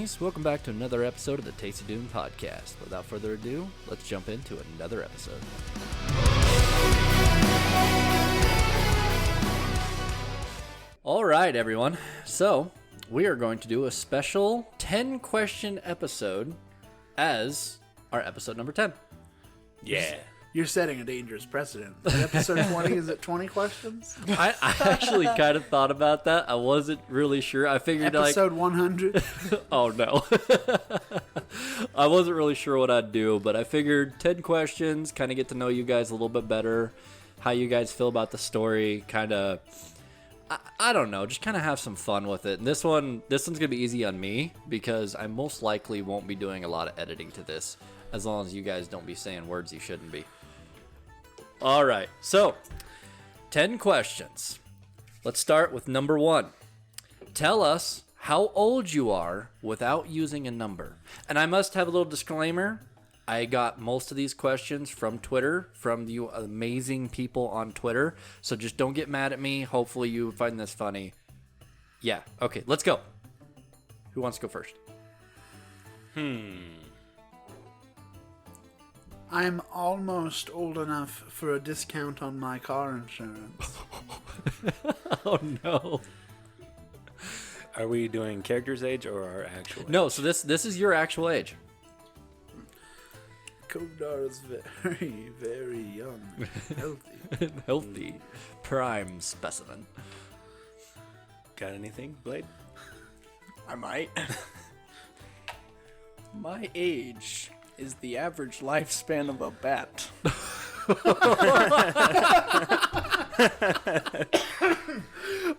Doomies. Welcome back to another episode of the TastyDoom podcast. Without further ado, let's jump into another episode. All right, everyone. So, we are going to do a special 10-question episode as our episode number 10. Yeah. You're setting a dangerous precedent. Episode 20, is it 20 questions? I actually kind of thought about that. I wasn't really sure. I figured Episode 100? Oh, no. I wasn't really sure what I'd do, but I figured 10 questions, kind of get to know you guys a little bit better, how you guys feel about the story, kind of, I don't know, just kind of have some fun with it. And this one's going to be easy on me because I most likely won't be doing a lot of editing to this, as long as you guys don't be saying words you shouldn't be. All right, so 10 questions. Let's start with number 1. Tell us how old you are without using a number. And I must have a little disclaimer. I got most of these questions from Twitter, from you amazing people on Twitter. So just don't get mad at me. Hopefully you find this funny. Yeah, okay, let's go. Who wants to go first? I'm almost old enough for a discount on my car insurance. Oh, no. Are we doing character's age or our actual age? No, so this is your actual age. Kodar is very, very young. Healthy. Healthy. Prime specimen. Got anything, Blade? I might. My age is the average lifespan of a bat.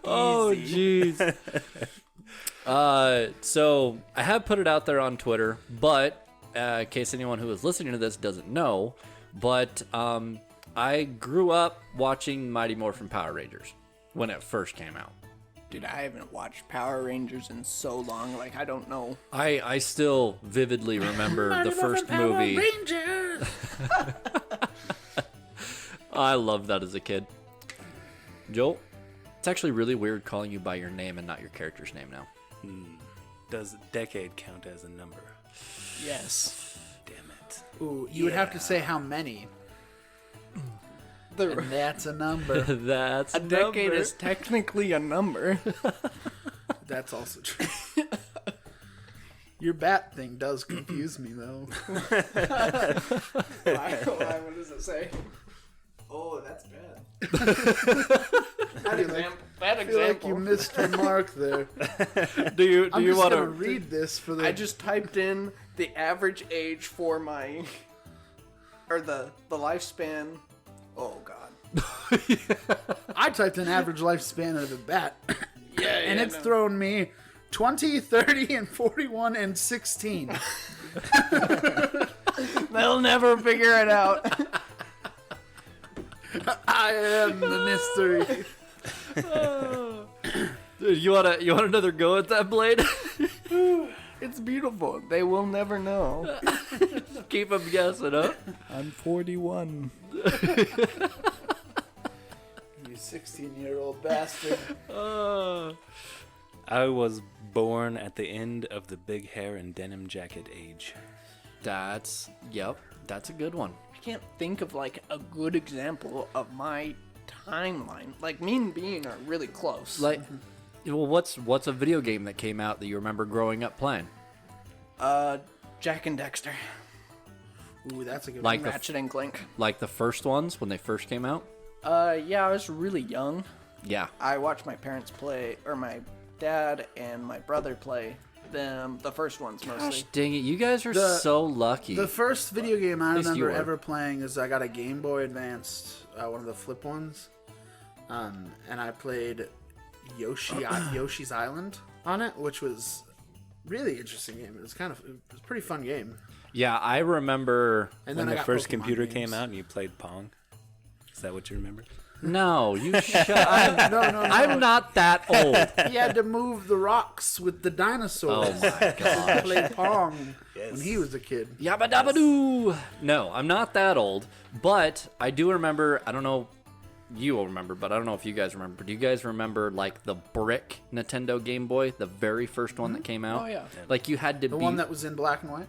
Oh, jeez. So I have put it out there on Twitter, but in case anyone who is listening to this doesn't know, but I grew up watching Mighty Morphin Power Rangers when it first came out. Dude, I haven't watched Power Rangers in so long, like, I don't know. I still vividly remember the first movie. Rangers! I loved that as a kid. Joel, it's actually really weird calling you by your name and not your character's name now. Does decade count as a number? Yes. Damn it. Ooh, you would have to say how many. And that's a number. That's A decade is technically a number. That's also true. Your bat thing does confuse me, though. Why? What does it say? Oh, that's bad. Bad I feel like you missed your mark there. Do you I'm just want gonna to read this for the... I just typed in the average age for my... Or the lifespan... Oh, God. I typed in average lifespan of a bat. And it's no. thrown me 20, 30, and 41, and 16. They'll never figure it out. I am the mystery. Dude, you want another go at that, Blade? It's beautiful. They will never know. Keep them guessing, huh? I'm 41. You 16-year-old bastard. I was born at the end of the big hair and denim jacket age. That's a good one. I can't think of, like, a good example of my timeline. Like, me and Bean are really close. Like, well, what's a video game that came out that you remember growing up playing? Jack and Dexter. Ooh, that's a good Like one. Ratchet and Clank. Like the first ones when they first came out? Yeah, I was really young. Yeah. I watched my parents play, or my dad and my brother play them, the first ones mostly. Gosh dang it, you guys are The- so lucky. The first video game I least you remember were. ever playing is I got a Game Boy Advance, one of the flip ones, and I played Yoshi's Island on it, which was really interesting game. It was a pretty fun game. Yeah, I remember. And When then I the got first Pokemon computer games. came out and you played Pong? Is that what you remember? No, you shut. I'm No. not that old. He had to move the rocks with the dinosaurs. Oh my god. He played Pong Yes. when he was a kid. Yabba dabba doo. No, I'm not that old, but I do remember. I don't know you will remember, but I don't know if you guys remember. Do you guys remember like the brick Nintendo Game Boy, the very first one that came out? Oh, yeah. Like you had to The one that was in black and white?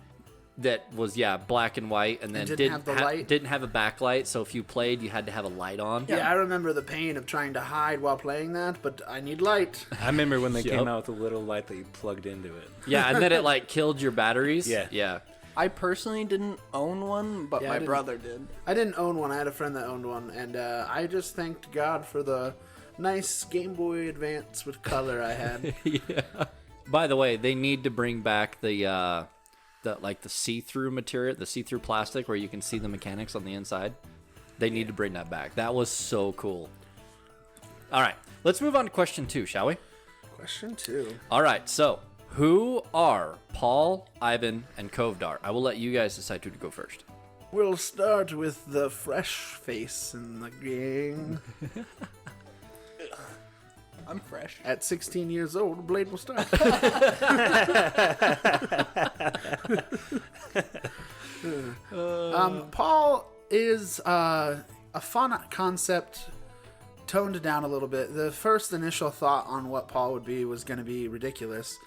that was black and white, and then didn't have the light? didn't have a backlight. So if you played, you had to have a light on. Yeah, I remember the pain of trying to hide while playing that, but I need light. I remember when they Yep. came out with a little light that you plugged into it. Yeah, and then it like killed your batteries. Yeah. Yeah. I personally didn't own one, but Yeah, I my didn't. brother did. I didn't own one. I had a friend that owned one, and I just thanked God for the nice Game Boy Advance with color I had. Yeah. By the way, they need to bring back the see-through material, the see-through plastic where you can see the mechanics on the inside. They need to bring that back. That was so cool. All right, let's move on to question 2, shall we? Question 2. All right, so who are Paul, Ivan, and Kovdar? I will let you guys decide who to go first. We'll start with the fresh face in the gang. I'm fresh. At 16 years old, Blade will start. Paul is a fun concept, toned down a little bit. The first initial thought on what Paul would be was going to be ridiculous.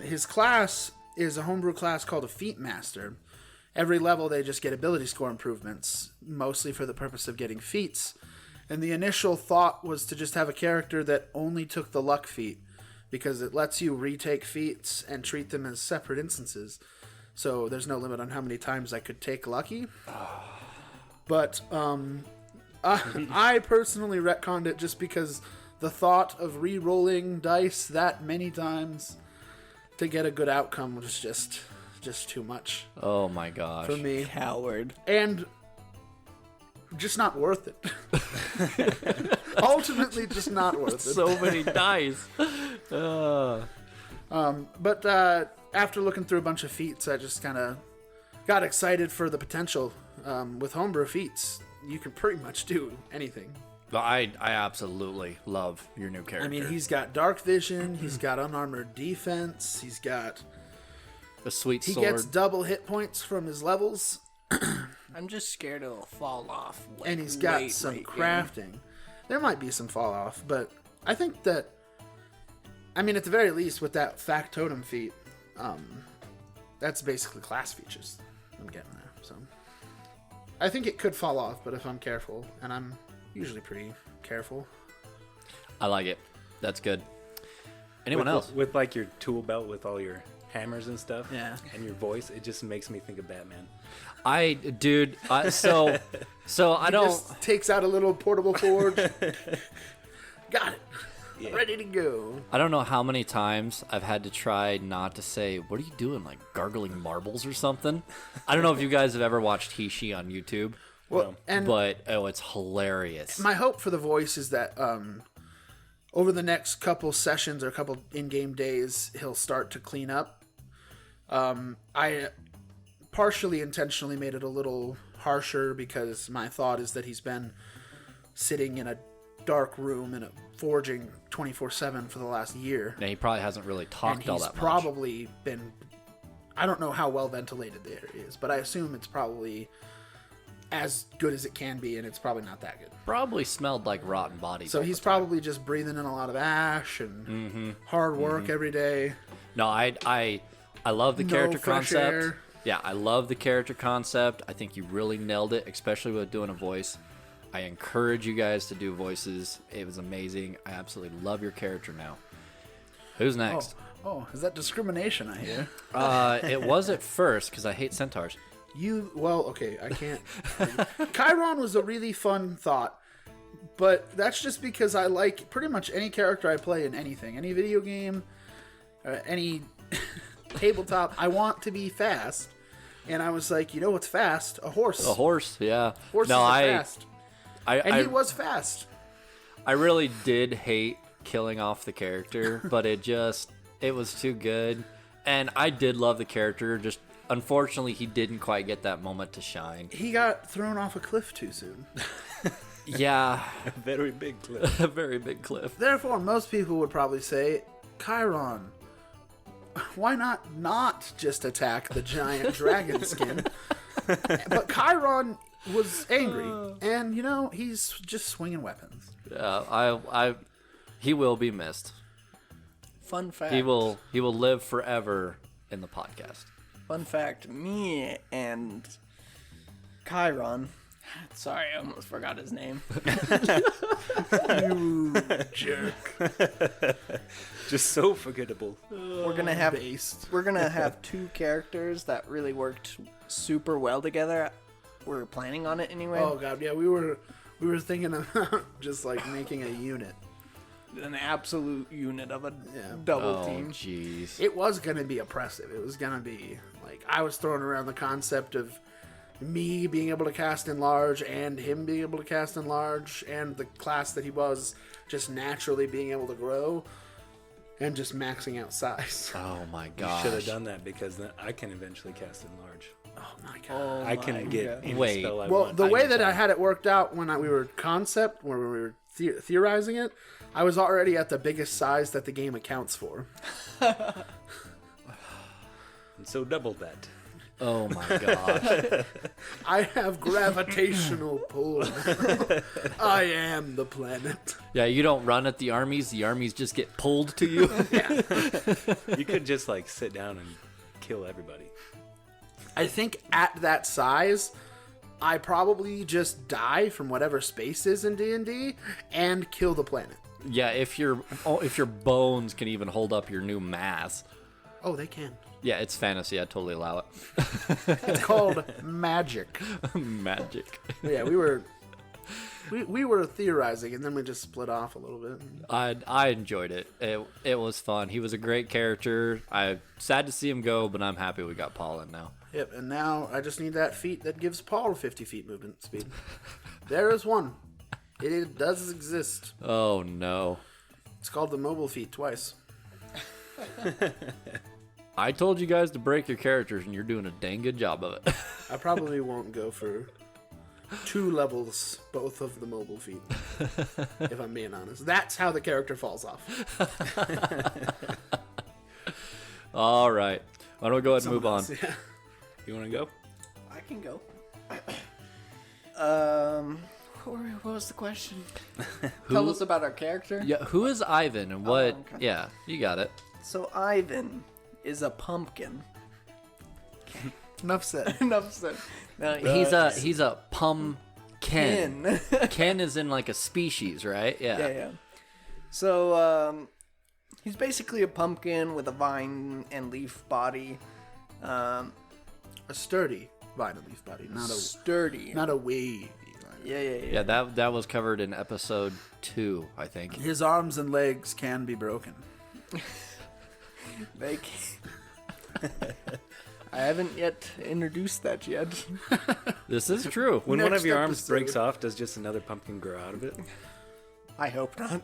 His class is a homebrew class called a Feat Master. Every level they just get ability score improvements, mostly for the purpose of getting feats. And the initial thought was to just have a character that only took the luck feat, because it lets you retake feats and treat them as separate instances. So there's no limit on how many times I could take lucky. But I personally retconned it just because the thought of re-rolling dice that many times to get a good outcome was just too much Oh my gosh. for me. Coward. And just not worth it. Ultimately, just not worth it. So many dice. But after looking through a bunch of feats, I just kind of got excited for the potential. With homebrew feats, you can pretty much do anything. But I absolutely love your new character. I mean, he's got dark vision, he's got unarmored defense, he a sweet sword. gets double hit points from his levels, I'm just scared it'll fall off. Like, and he's got late some game. crafting. There might be some fall off, but I think that, I mean, at the very least, with that factotum feat, that's basically class features I'm getting there. So I think it could fall off, but if I'm careful, and I'm usually pretty careful. I like it. That's good. Anyone else? With like your tool belt with all your hammers and stuff. Yeah. And your voice, it just makes me think of Batman. So I don't. Just takes out a little portable forge. Got it. Yeah. Ready to go. I don't know how many times I've had to try not to say, "What are you doing?" Like gargling marbles or something. I don't know if you guys have ever watched He/She on YouTube, Well, and but it's hilarious. my hope for the voice is that over the next couple sessions or couple in-game days, he'll start to clean up. I partially intentionally made it a little harsher because my thought is that he's been sitting in a dark room and forging 24/7 for the last year. And he probably hasn't really And talked all he's that much. probably been, I don't know how well ventilated the area is, but I assume it's probably as good as it can be, and it's probably not that good. Probably smelled like rotten bodies. So all he's the time. probably just breathing in a lot of ash and hard work every day. No, I love the No character fresh concept. air. Yeah, I love the character concept. I think you really nailed it, especially with doing a voice. I encourage you guys to do voices. It was amazing. I absolutely love your character now. Who's next? Oh, is that discrimination I hear? It was at first because I hate centaurs. Okay, I can't. Chiron was a really fun thought, but that's just because I like pretty much any character I play in anything. Any video game, any tabletop, I want to be fast. And I was like, you know what's fast? A horse. A horse, yeah. Horses no, are fast. And he I was fast. I really did hate killing off the character, but it was too good. And I did love the character, just unfortunately he didn't quite get that moment to shine. He got thrown off a cliff too soon. Yeah, A very big clip. a very big cliff. Therefore, most people would probably say, Chiron, why not just attack the giant dragon skin? But Chiron was angry, and he's just swinging weapons. He will be missed. Fun fact. He will live forever in the podcast. Fun fact, me and Chiron, sorry, I almost forgot his name. You jerk. Just so forgettable. We're gonna have Based. we're gonna have two characters that really worked super well together. We're planning on it anyway. Oh god, yeah, we were thinking about just like making a unit. An absolute unit of a Yeah. double Oh, team. jeez. It was gonna be oppressive. It was gonna be like I was throwing around the concept of me being able to cast enlarge and him being able to cast enlarge and the class that he was just naturally being able to grow and just maxing out size. Oh my You gosh. should have done that because then I can eventually cast enlarge. Oh my god. I can get any Wait. spell I Well, want. the way that anytime. I had it worked out when we were concept, when we were theorizing it, I was already at the biggest size that the game accounts for. And so double that. Oh my gosh. I have gravitational pull. I am the planet. Yeah, you don't run at the armies just get pulled to you. You could just like sit down and kill everybody. I think at that size, I probably just die from whatever space is in D&D and kill the planet. Yeah, if your bones can even hold up your new mass. Oh, they can. Yeah, it's fantasy. I totally allow it. It's called magic. Magic. Yeah, we were theorizing, and then we just split off a little bit. I enjoyed it. It was fun. He was a great character. I'm sad to see him go, but I'm happy we got Paul in now. Yep, and now I just need that feat that gives Paul 50 feet movement speed. There is one. It does exist. Oh no. It's called the mobile feat twice. I told you guys to break your characters, and you're doing a dang good job of it. I probably won't go for 2 levels, both of the mobile feat, if I'm being honest. That's how the character falls off. All right. Why don't we go ahead and move on? Someone else, yeah. You want to go? I can go. What was the question? Tell us about our character. Yeah, who is Ivan and what? okay. Yeah, you got it. So Ivan is a pumpkin. Enough said. Enough said. No, He's a pumpkin. Ken. Ken is in like a species, right? Yeah. Yeah. So he's basically a pumpkin with a vine and leaf body. A sturdy vine and leaf body, Sturdy. not a wavy vine. Yeah. Yeah, that was covered in episode 2, I think. His arms and legs can be broken. They I haven't yet introduced that yet. This is true. When one Next of your arms episode. breaks off, does just another pumpkin grow out of it? I hope not.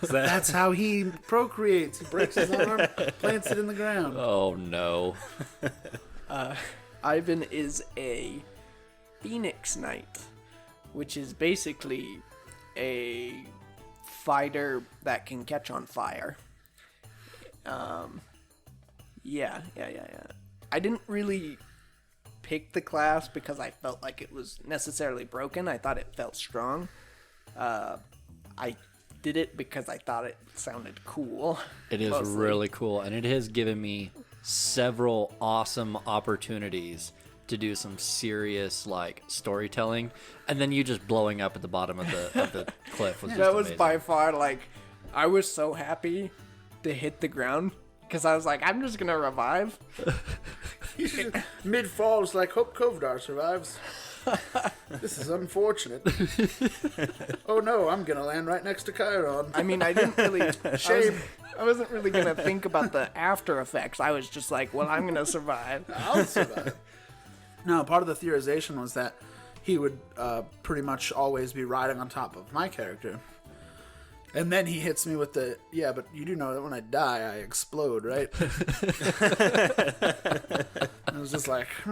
Is that- That's how he procreates. He breaks his arm, plants it in the ground. Oh no. Ivan is a Phoenix Knight, which is basically a fighter that can catch on fire. Yeah. I didn't really pick the class because I felt like it was necessarily broken. I thought it felt strong. I did it because I thought it sounded cool. It is mostly. really cool, and it has given me several awesome opportunities to do some serious like storytelling, and then you just blowing up at the bottom of the cliff was just That was amazing. by far like I was so happy to hit the ground because I was like, I'm just gonna revive. Mid-fall, it's like, hope Kovdar survives. This is unfortunate. Oh no, I'm gonna land right next to Chiron. I mean, I didn't really. Shame. I wasn't really gonna think about the after effects. I was just like, well, I'm gonna survive. I'll survive. No, part of the theorization was that he would pretty much always be riding on top of my character. And then he hits me with the, yeah, but you do know that when I die, I explode, right? I was just like, I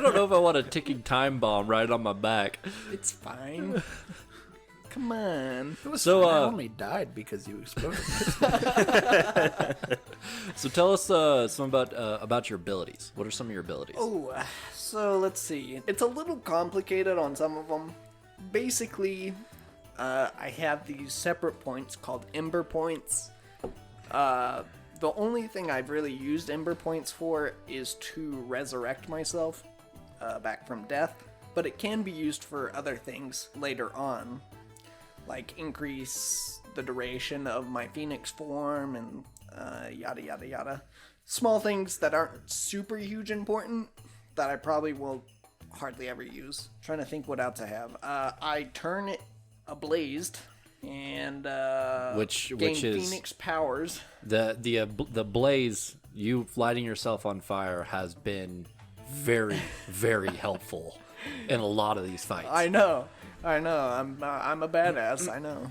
don't know if I want a ticking time bomb right on my back. It's fine. Come on. It was So, fine. I only died because you exploded. So tell us some about your abilities. What are some of your abilities? Oh, so let's see. It's a little complicated on some of them. Basically, I have these separate points called Ember points. The only thing I've really used Ember points for is to resurrect myself back from death, but it can be used for other things later on, like increase the duration of my phoenix form and yada yada yada. Small things that aren't super huge important that I probably will hardly ever use. Trying to think what else I have. I turn it ablazed and Which gain is phoenix powers. the blaze, you lighting yourself on fire, has been very very helpful in a lot of these fights. I know. I'm a badass. I know.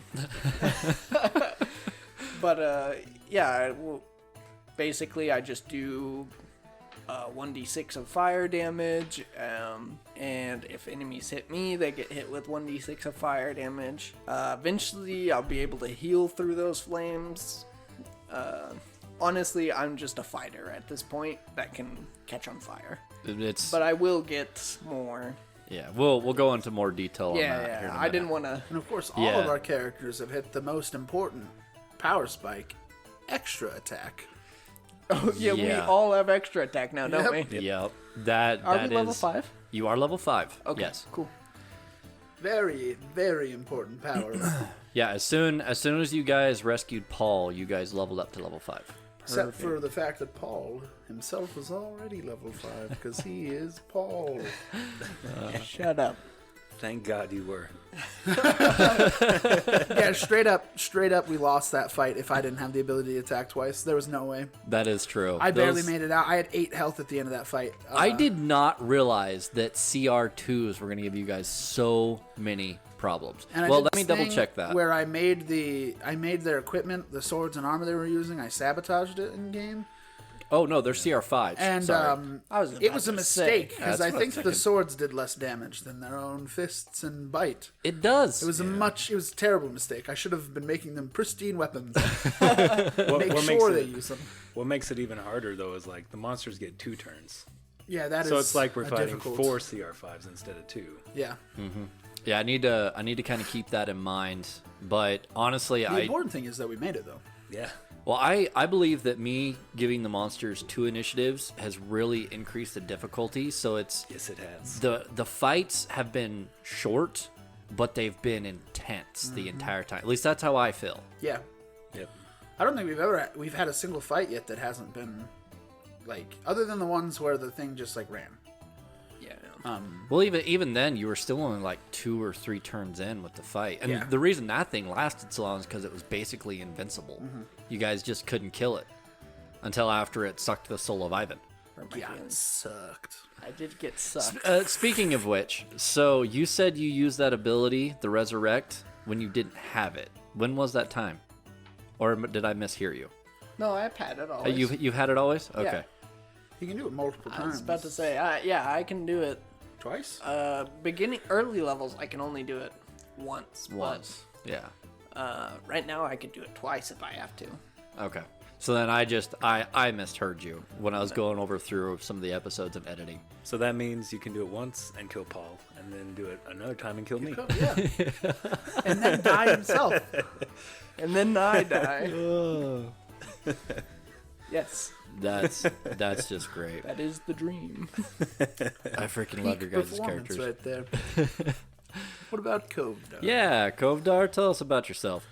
But yeah. Well, basically, I just do 1d6 of fire damage, and if enemies hit me, they get hit with 1d6 of fire damage. Eventually, I'll be able to heal through those flames. Honestly, I'm just a fighter at this point that can catch on fire. But I will get more. Yeah, we'll go into more detail on that. Here in a Yeah. I minute. didn't want to. And of course, all of our characters have hit the most important power spike, extra attack. Oh yeah, we all have extra attack now, don't we? Yep. That Are that we level is- 5? You are level 5. Okay. Yes. Cool. Very, very important power. Yeah. As soon as you guys rescued Paul, you guys leveled up to level 5. Except for the fact that Paul himself was already level 5 because he is Paul. Shut up. Thank God you were. Yeah, straight up, we lost that fight if I didn't have the ability to attack twice. There was no way. That is true. I barely made it out. I had 8 health at the end of that fight. I did not realize that CR2s were going to give you guys so many problems. And I Well, did let me this double thing check that. Where I made their equipment, the swords and armor they were using, I sabotaged it in game. Oh no, they're CR5s. And Sorry. it was a mistake because That's I what think I'm the swords did less damage than their own fists and bite. It does. It was a terrible mistake. I should have been making them pristine weapons. Make sure they use them. What makes it even harder though is like the monsters get 2 turns. Yeah, that is. So it's like we're a fighting difficult- 4 CR5s instead of 2. Yeah. Yeah, I need to kind of keep that in mind. But honestly, The important thing is that we made it though. Yeah. Well, I believe that me giving the monsters 2 initiatives has really increased the difficulty. So it's Yes, it has. the fights have been short, but they've been intense the entire time. At least that's how I feel. Yeah. Yep. I don't think we've had a single fight yet that hasn't been like, other than the ones where the thing just like ran. Yeah. Well, even then, you were still only like 2 or 3 turns in with the fight, and Yeah. the reason that thing lasted so long is because it was basically invincible. You guys just couldn't kill it until after it sucked the soul of Ivan. Yeah, it sucked. I did get sucked. Speaking of which, so you said you used that ability, the resurrect, when you didn't have it. When was that time? Or did I mishear you? No, I've had it always. You've had it always? Okay. You can do it multiple I times. was about to say, yeah, I can do it. Twice? Early levels, I can only do it once. Once. Yeah. Right now, I could do it twice if I have to. Okay. So then I misheard you when I was going over through some of the episodes of editing. So that means you can do it once and kill Paul, and then do it another time and kill me. Yeah. And then die himself. And then I die. Yes, That's just great. that is the dream. I freaking love your guys' Performance characters. right there. What about Cove Dog? Yeah, Kovdar, tell us about yourself.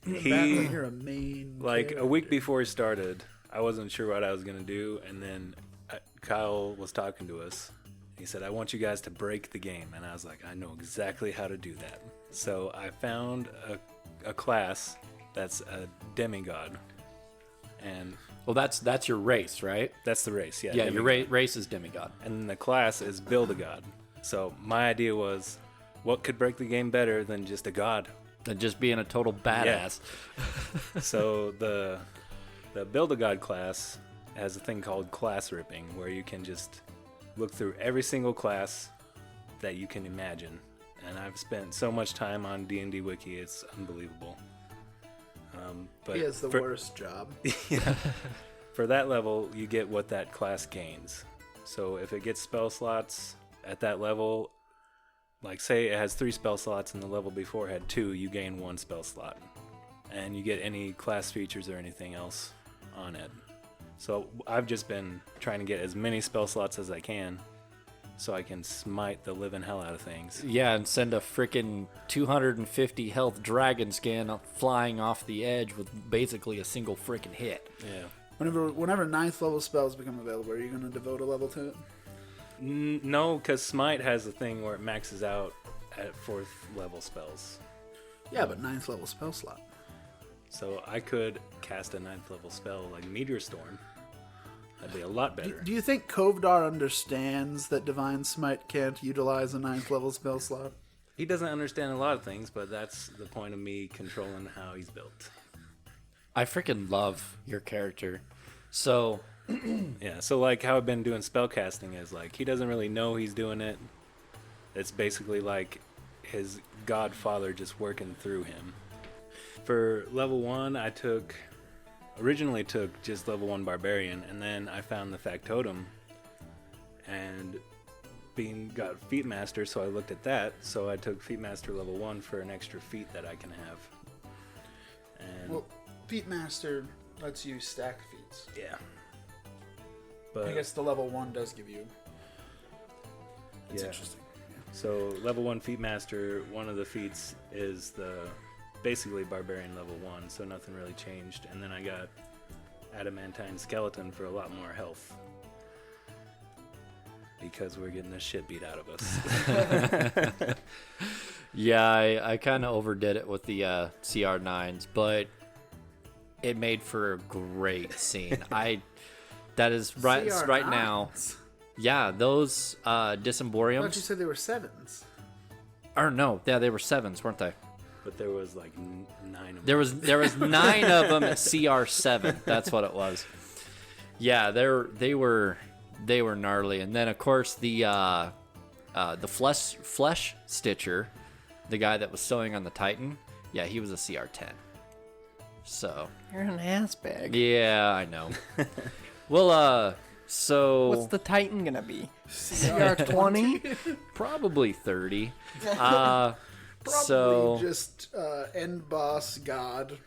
Batman, you're a main Like character. a week before he started, I wasn't sure what I was gonna do, and then Kyle was talking to us. He said, "I want you guys to break the game," and I was like, "I know exactly how to do that." So I found a class that's a demigod, and Well, that's your race, right? that's the race. Yeah, Yeah, your demigod. race is demigod. And then the class is build a god. So my idea was, what could break the game better than just a god? And just being a total badass. So the build a god class has a thing called class ripping, where you can just look through every single class that you can imagine and I've spent so much time on D&D Wiki, it's unbelievable. But He has the worst job. Yeah. For that level, you get what that class gains. So if it gets spell slots at that level, like say it has 3 spell slots and the level before had 2, you gain 1 spell slot. And you get any class features or anything else on it. So I've just been trying to get as many spell slots as I can so I can smite the living hell out of things. Yeah, and send a freaking 250 health dragon skin flying off the edge with basically a single freaking hit. Yeah. Whenever 9th level spells become available, are you going to devote a level to it? No, because Smite has a thing where it maxes out at 4th level spells. Yeah, but 9th level spell slot. So I could cast a 9th level spell like Meteor Storm. That'd be a lot better. Do you think Kovdar understands that Divine Smite can't utilize a 9th level spell slot? He doesn't understand a lot of things, but that's the point of me controlling how he's built. I freaking love your character. So, Yeah, so like how I've been doing spell casting is like he doesn't really know he's doing it. It's basically like his godfather just working through him. For level 1, I originally took just level 1 barbarian, and then I found the factotum and got feat master, so I looked at that. So I took feat master level 1 for an extra feat that I can have. And Well, Feat Master lets you stack feats. yeah. But I guess the level 1 does give you... It's Yeah. interesting. So level 1 feat master, one of the feats is the basically barbarian level 1, so nothing really changed. And then I got adamantine skeleton for a lot more health because we're getting the shit beat out of us. yeah, I kind of overdid it with the CR9s, but it made for a great scene. That is right now. Yeah, those I thought you Disemboriums. said they were 7s. Or no, yeah, they were 7s, weren't they? But there was like 9 of them. There was 9 of them at CR7. That's what it was. Yeah, they were gnarly. And then of course the flesh stitcher, the guy that was sewing on the Titan, yeah, he was a CR10. So You're an ass bag. yeah, I know. Well, so What's the Titan gonna be? CR20? probably 30. Probably So just end boss god.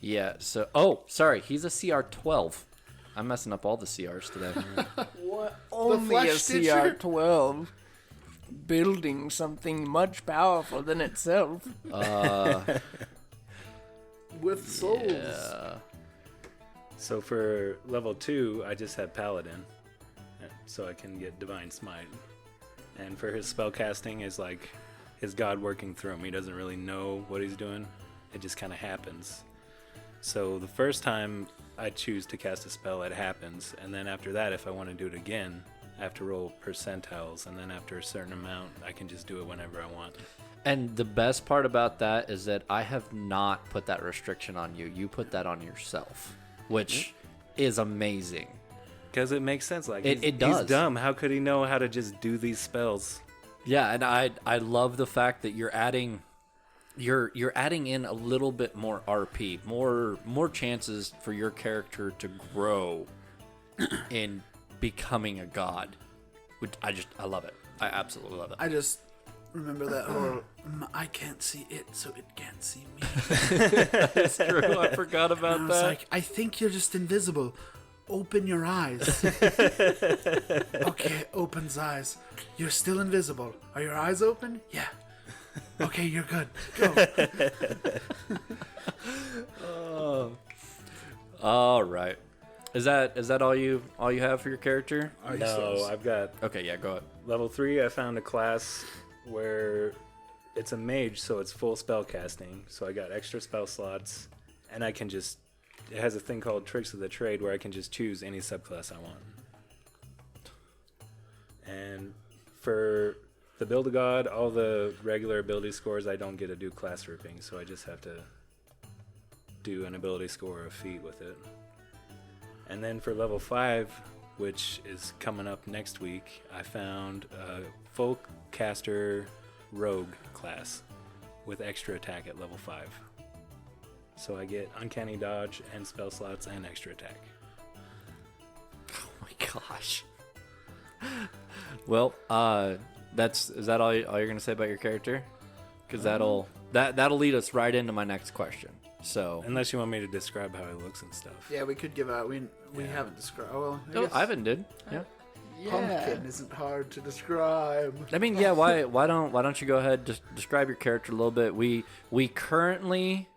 yeah, so sorry, he's a CR12. I'm messing up all the CRs today. What? Only a flesh stitcher? CR12 building something much powerful than itself. With souls. Yeah. So for level 2, I just have paladin, so I can get divine smite. And for his spell casting is like his god working through him. He doesn't really know what he's doing. It just kind of happens. So the first time I choose to cast a spell, it happens. And then after that, if I want to do it again, I have to roll percentiles. And then after a certain amount, I can just do it whenever I want. And the best part about that is that I have not put that restriction on you. You put that on yourself, which is amazing. Because it makes sense. Like It does. He's dumb. How could he know how to just do these spells? Yeah, and I love the fact that you're adding in a little bit more RP, more chances for your character to grow in becoming a god. Which I love it. I absolutely love it. I just remember that whole I can't see it, so it can't see me. That's true. I forgot about And I was that. like, I think you're just invisible. Open your eyes. Okay, opens eyes. You're still invisible. Are your eyes open? Yeah. Okay, you're good. Go. All right. Is that all you have for your character? No, I've got Okay, yeah, go ahead. level 3. I found a class where it's a mage, so it's full spell casting. So I got extra spell slots, and I can just... It has a thing called Tricks of the Trade where I can just choose any subclass I want. And for the Build-A-God, all the regular ability scores, I don't get to do class ripping, so I just have to do an ability score or a feat with it. And then for level 5, which is coming up next week, I found a folk caster rogue class with extra attack at level 5. So I get uncanny dodge and spell slots and extra attack. Oh my gosh. Well, is that all you're gonna say about your character? Because that'll lead us right into my next question. So Unless you want me to describe how he looks and stuff. Yeah, we could give out. We haven't described. Oh, well, I guess Ivan did. Yeah. Pumpkin isn't hard to describe. I mean, yeah. Why don't you go ahead, just describe your character a little bit? We currently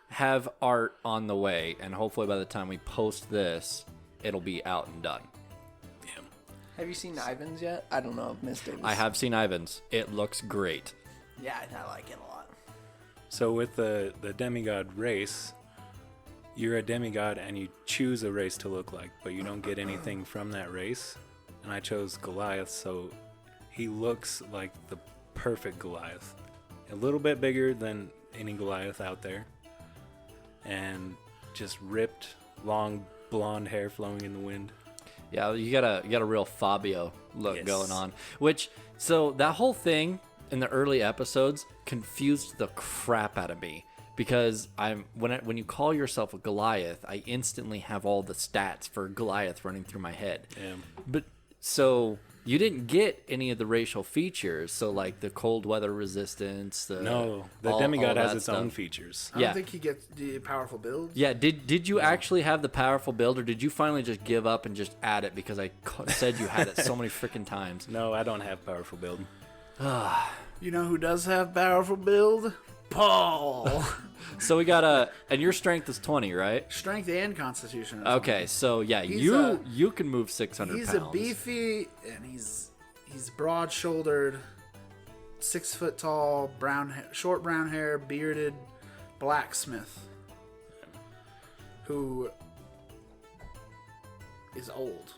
have art on the way, and hopefully by the time we post this, it'll be out and done. Yeah. Have you seen Ivan's yet? I don't know if Miss Davis. I have seen Ivan's. It looks great. Yeah, I like it a lot. So with the demigod race, you're a demigod and you choose a race to look like, but you don't get anything from that race. And I chose Goliath, so he looks like the perfect Goliath. A little bit bigger than any Goliath out there. And just ripped, long blonde hair flowing in the wind. Yeah, you got a real Fabio look Yes. going on. So that whole thing in the early episodes confused the crap out of me, because when you call yourself a Goliath, I instantly have all the stats for Goliath running through my head. Yeah. But so you didn't get any of the racial features, so like the cold weather resistance. No, the all demigod has that its own stuff. features. I Yeah. don't think he gets the powerful builds. Yeah, did you actually have the powerful build, or did you finally just give up and just add it because I said you had it so many freaking times? No, I don't have powerful build. You know who does have powerful build? Paul. So we got and your strength is 20, right? Strength and constitution. Okay, so yeah, He's you can move 600 He's pounds. a beefy and he's broad-shouldered, 6 foot tall, short brown hair, bearded blacksmith who is old.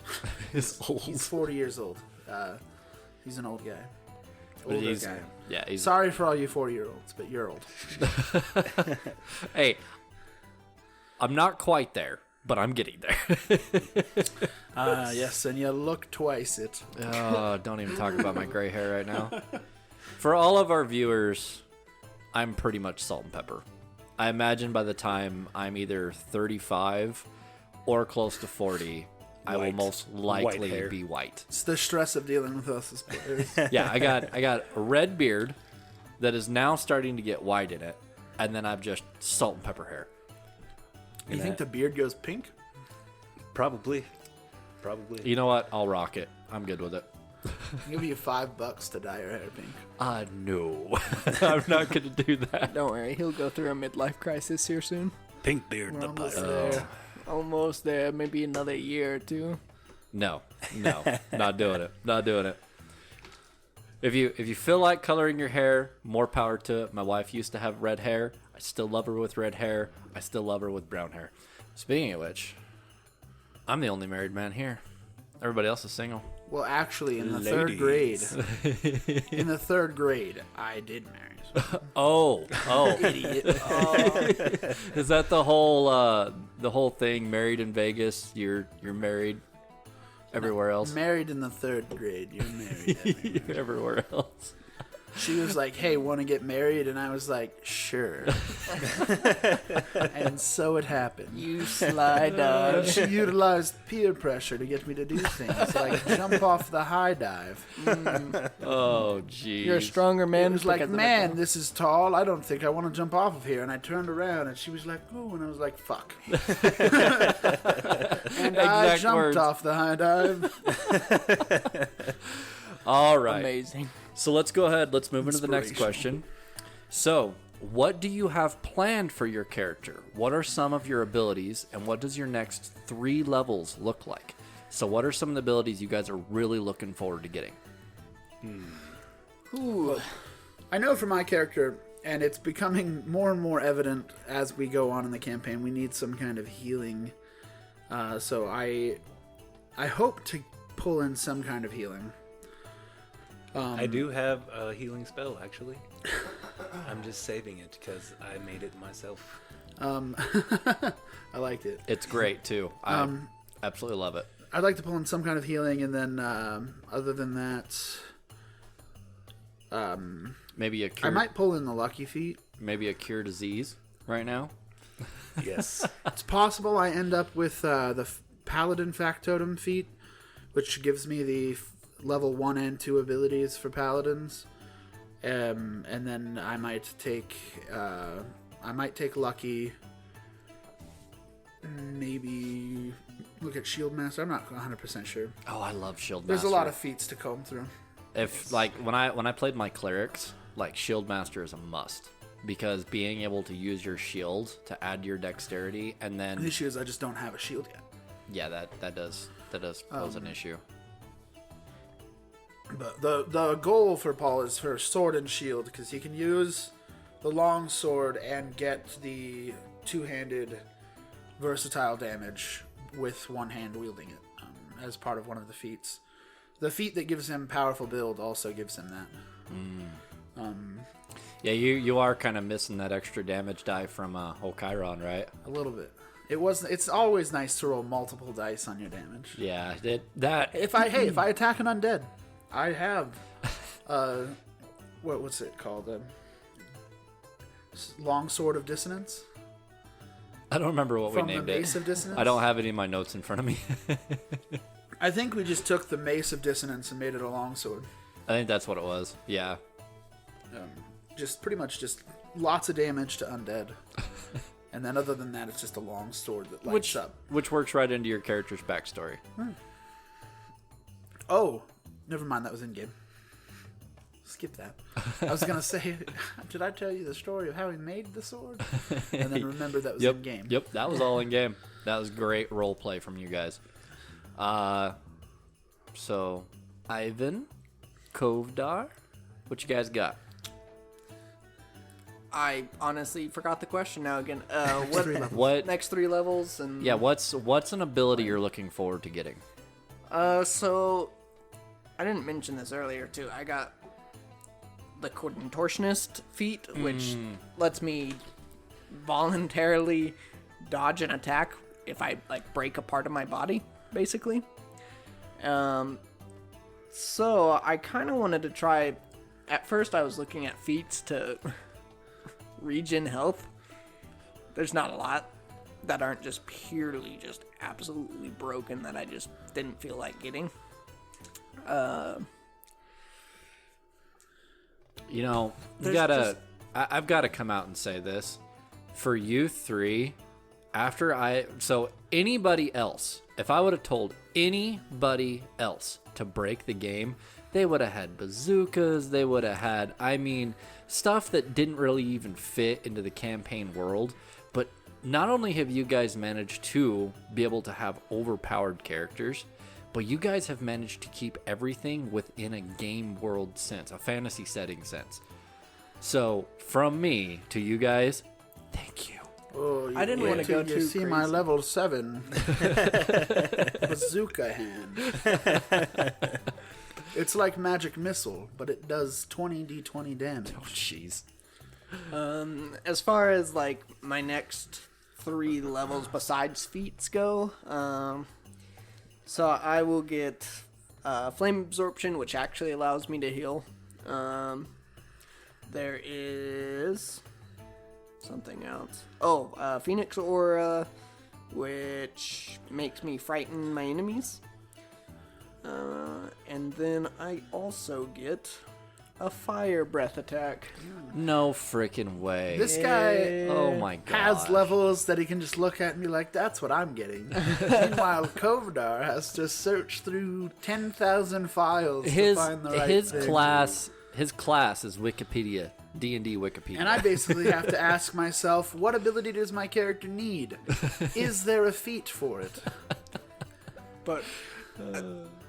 He's old. He's 40 years old. He's an old guy. But Older he's, guy. yeah, he's Sorry for all you 40-year-olds, but you're old. Hey, I'm not quite there, but I'm getting there. Yes, and you look twice it. Oh, don't even talk about my gray hair right now. For all of our viewers, I'm pretty much salt and pepper. I imagine by the time I'm either 35 or close to 40, I will White. most White likely hair. be white. It's the stress of dealing with us as players. Yeah, I got a red beard that is now starting to get white in it, and then I've just salt and pepper hair. You think the beard goes pink? Probably. You know what? I'll rock it. I'm good with it. I'll give you $5 to dye your hair pink. No. I'm not going to do that. Don't worry, he'll go through a midlife crisis here soon. Pink beard, We're the almost pirate. there. Almost there, maybe another year or two. No, not doing it. Not doing it. If you feel like coloring your hair, more power to it. My wife used to have red hair. I still love her with red hair. I still love her with brown hair. Speaking of which, I'm the only married man here. Everybody else is single. Well, actually, in the Ladies. third grade, I did marry. So. Oh, Idiot. is that the whole thing? Married in Vegas, you're married everywhere else. Married in the 3rd grade. You're married. everywhere. Everywhere else. She was like, "Hey, want to get married?" And I was like, "Sure." And so it happened. You sly dog. She utilized peer pressure to get me to do things like jump off the high dive. Oh, geez. You're a stronger man. It was like, because of "Man, it. this is tall. I don't think I want to jump off of here." And I turned around and she was like, "Oh," and I was like, "Fuck." And I Exact jumped words. off the high dive. All right. Amazing. So let's go ahead. Let's move into the next Inspirational. question. So, what do you have planned for your character? What are some of your abilities, and what does your next 3 levels look like? So, what are some of the abilities you guys are really looking forward to getting? Ooh. I know for my character, and it's becoming more and more evident as we go on in the campaign, we need some kind of healing. So I hope to pull in some kind of healing. I do have a healing spell, actually. I'm just saving it because I made it myself. I liked it. It's great, too. I absolutely love it. I'd like to pull in some kind of healing, and then other than that, Maybe a I cure. might pull in the lucky feat. Maybe a cure disease right now. Yes. It's possible I end up with the Paladin Factotum feat, which gives me the level 1 and 2 abilities for Paladins. And then I might take lucky. Maybe look at Shield Master. I'm not 100% sure. Oh, I love Shield There's Master. a lot of feats to comb through. If like when I played my clerics, like Shield Master is a must because being able to use your shield to add your dexterity and The then issue is I just don't have a shield yet. yeah, that does pose an issue. But the goal for Paul is for sword and shield, because he can use the long sword and get the two-handed versatile damage with one hand wielding it as part of one of the feats. The feat that gives him powerful build also gives him that. Yeah, you are kind of missing that extra damage die from Okairon, right? A little bit. It's always nice to roll multiple dice on your damage. Yeah, that If I attack an undead, I have what's it called? Long Sword of Dissonance I don't remember what we from the named Mace it. of Dissonance. I don't have any of my notes in front of me. I think we just took the Mace of Dissonance and made it a longsword. I think that's what it was. Yeah. Just pretty much just lots of damage to undead. And then other than that, it's just a long sword that lights up. Which works right into your character's backstory. Oh, never mind. That was in game. Skip that. I was gonna say, did I tell you the story of how he made the sword? And then remember that was in game. Yep, that was all in game. That was great role play from you guys. So Ivan, Kovdar, what you guys got? I honestly forgot the question now again. What Next 3 levels and Yeah, what's an ability you're looking forward to getting? So I didn't mention this earlier too. I got the Contortionist feat, which lets me voluntarily dodge an attack if I like break a part of my body, basically. So I kind of wanted to try. At first, I was looking at feats to regen health. There's not a lot that aren't just purely just absolutely broken that I just didn't feel like getting. You know, I've got to come out and say this. For you three, so anybody else, if I would have told anybody else to break the game, they would have had bazookas, they would have had, stuff that didn't really even fit into the campaign world. But not only have you guys managed to be able to have overpowered characters, but you guys have managed to keep everything within a game world sense, a fantasy setting sense. So, from me to you guys, thank you. Oh, I didn't want to go too see crazy. my level 7 bazooka hand. It's like magic missile, but it does 20d20 damage. Oh, jeez. As far as like my next 3 levels besides feats go, so I will get flame absorption, which actually allows me to heal. There is something else. Phoenix Aura, which makes me frighten my enemies. And then I also get a fire breath attack. No freaking way. This guy Oh my god. has levels that he can just look at and be like, that's what I'm getting. Meanwhile, Kovdar has to search through 10,000 files to find the right thing. His class is Wikipedia, D&D Wikipedia. And I basically have to ask myself, what ability does my character need? Is there a feat for it? But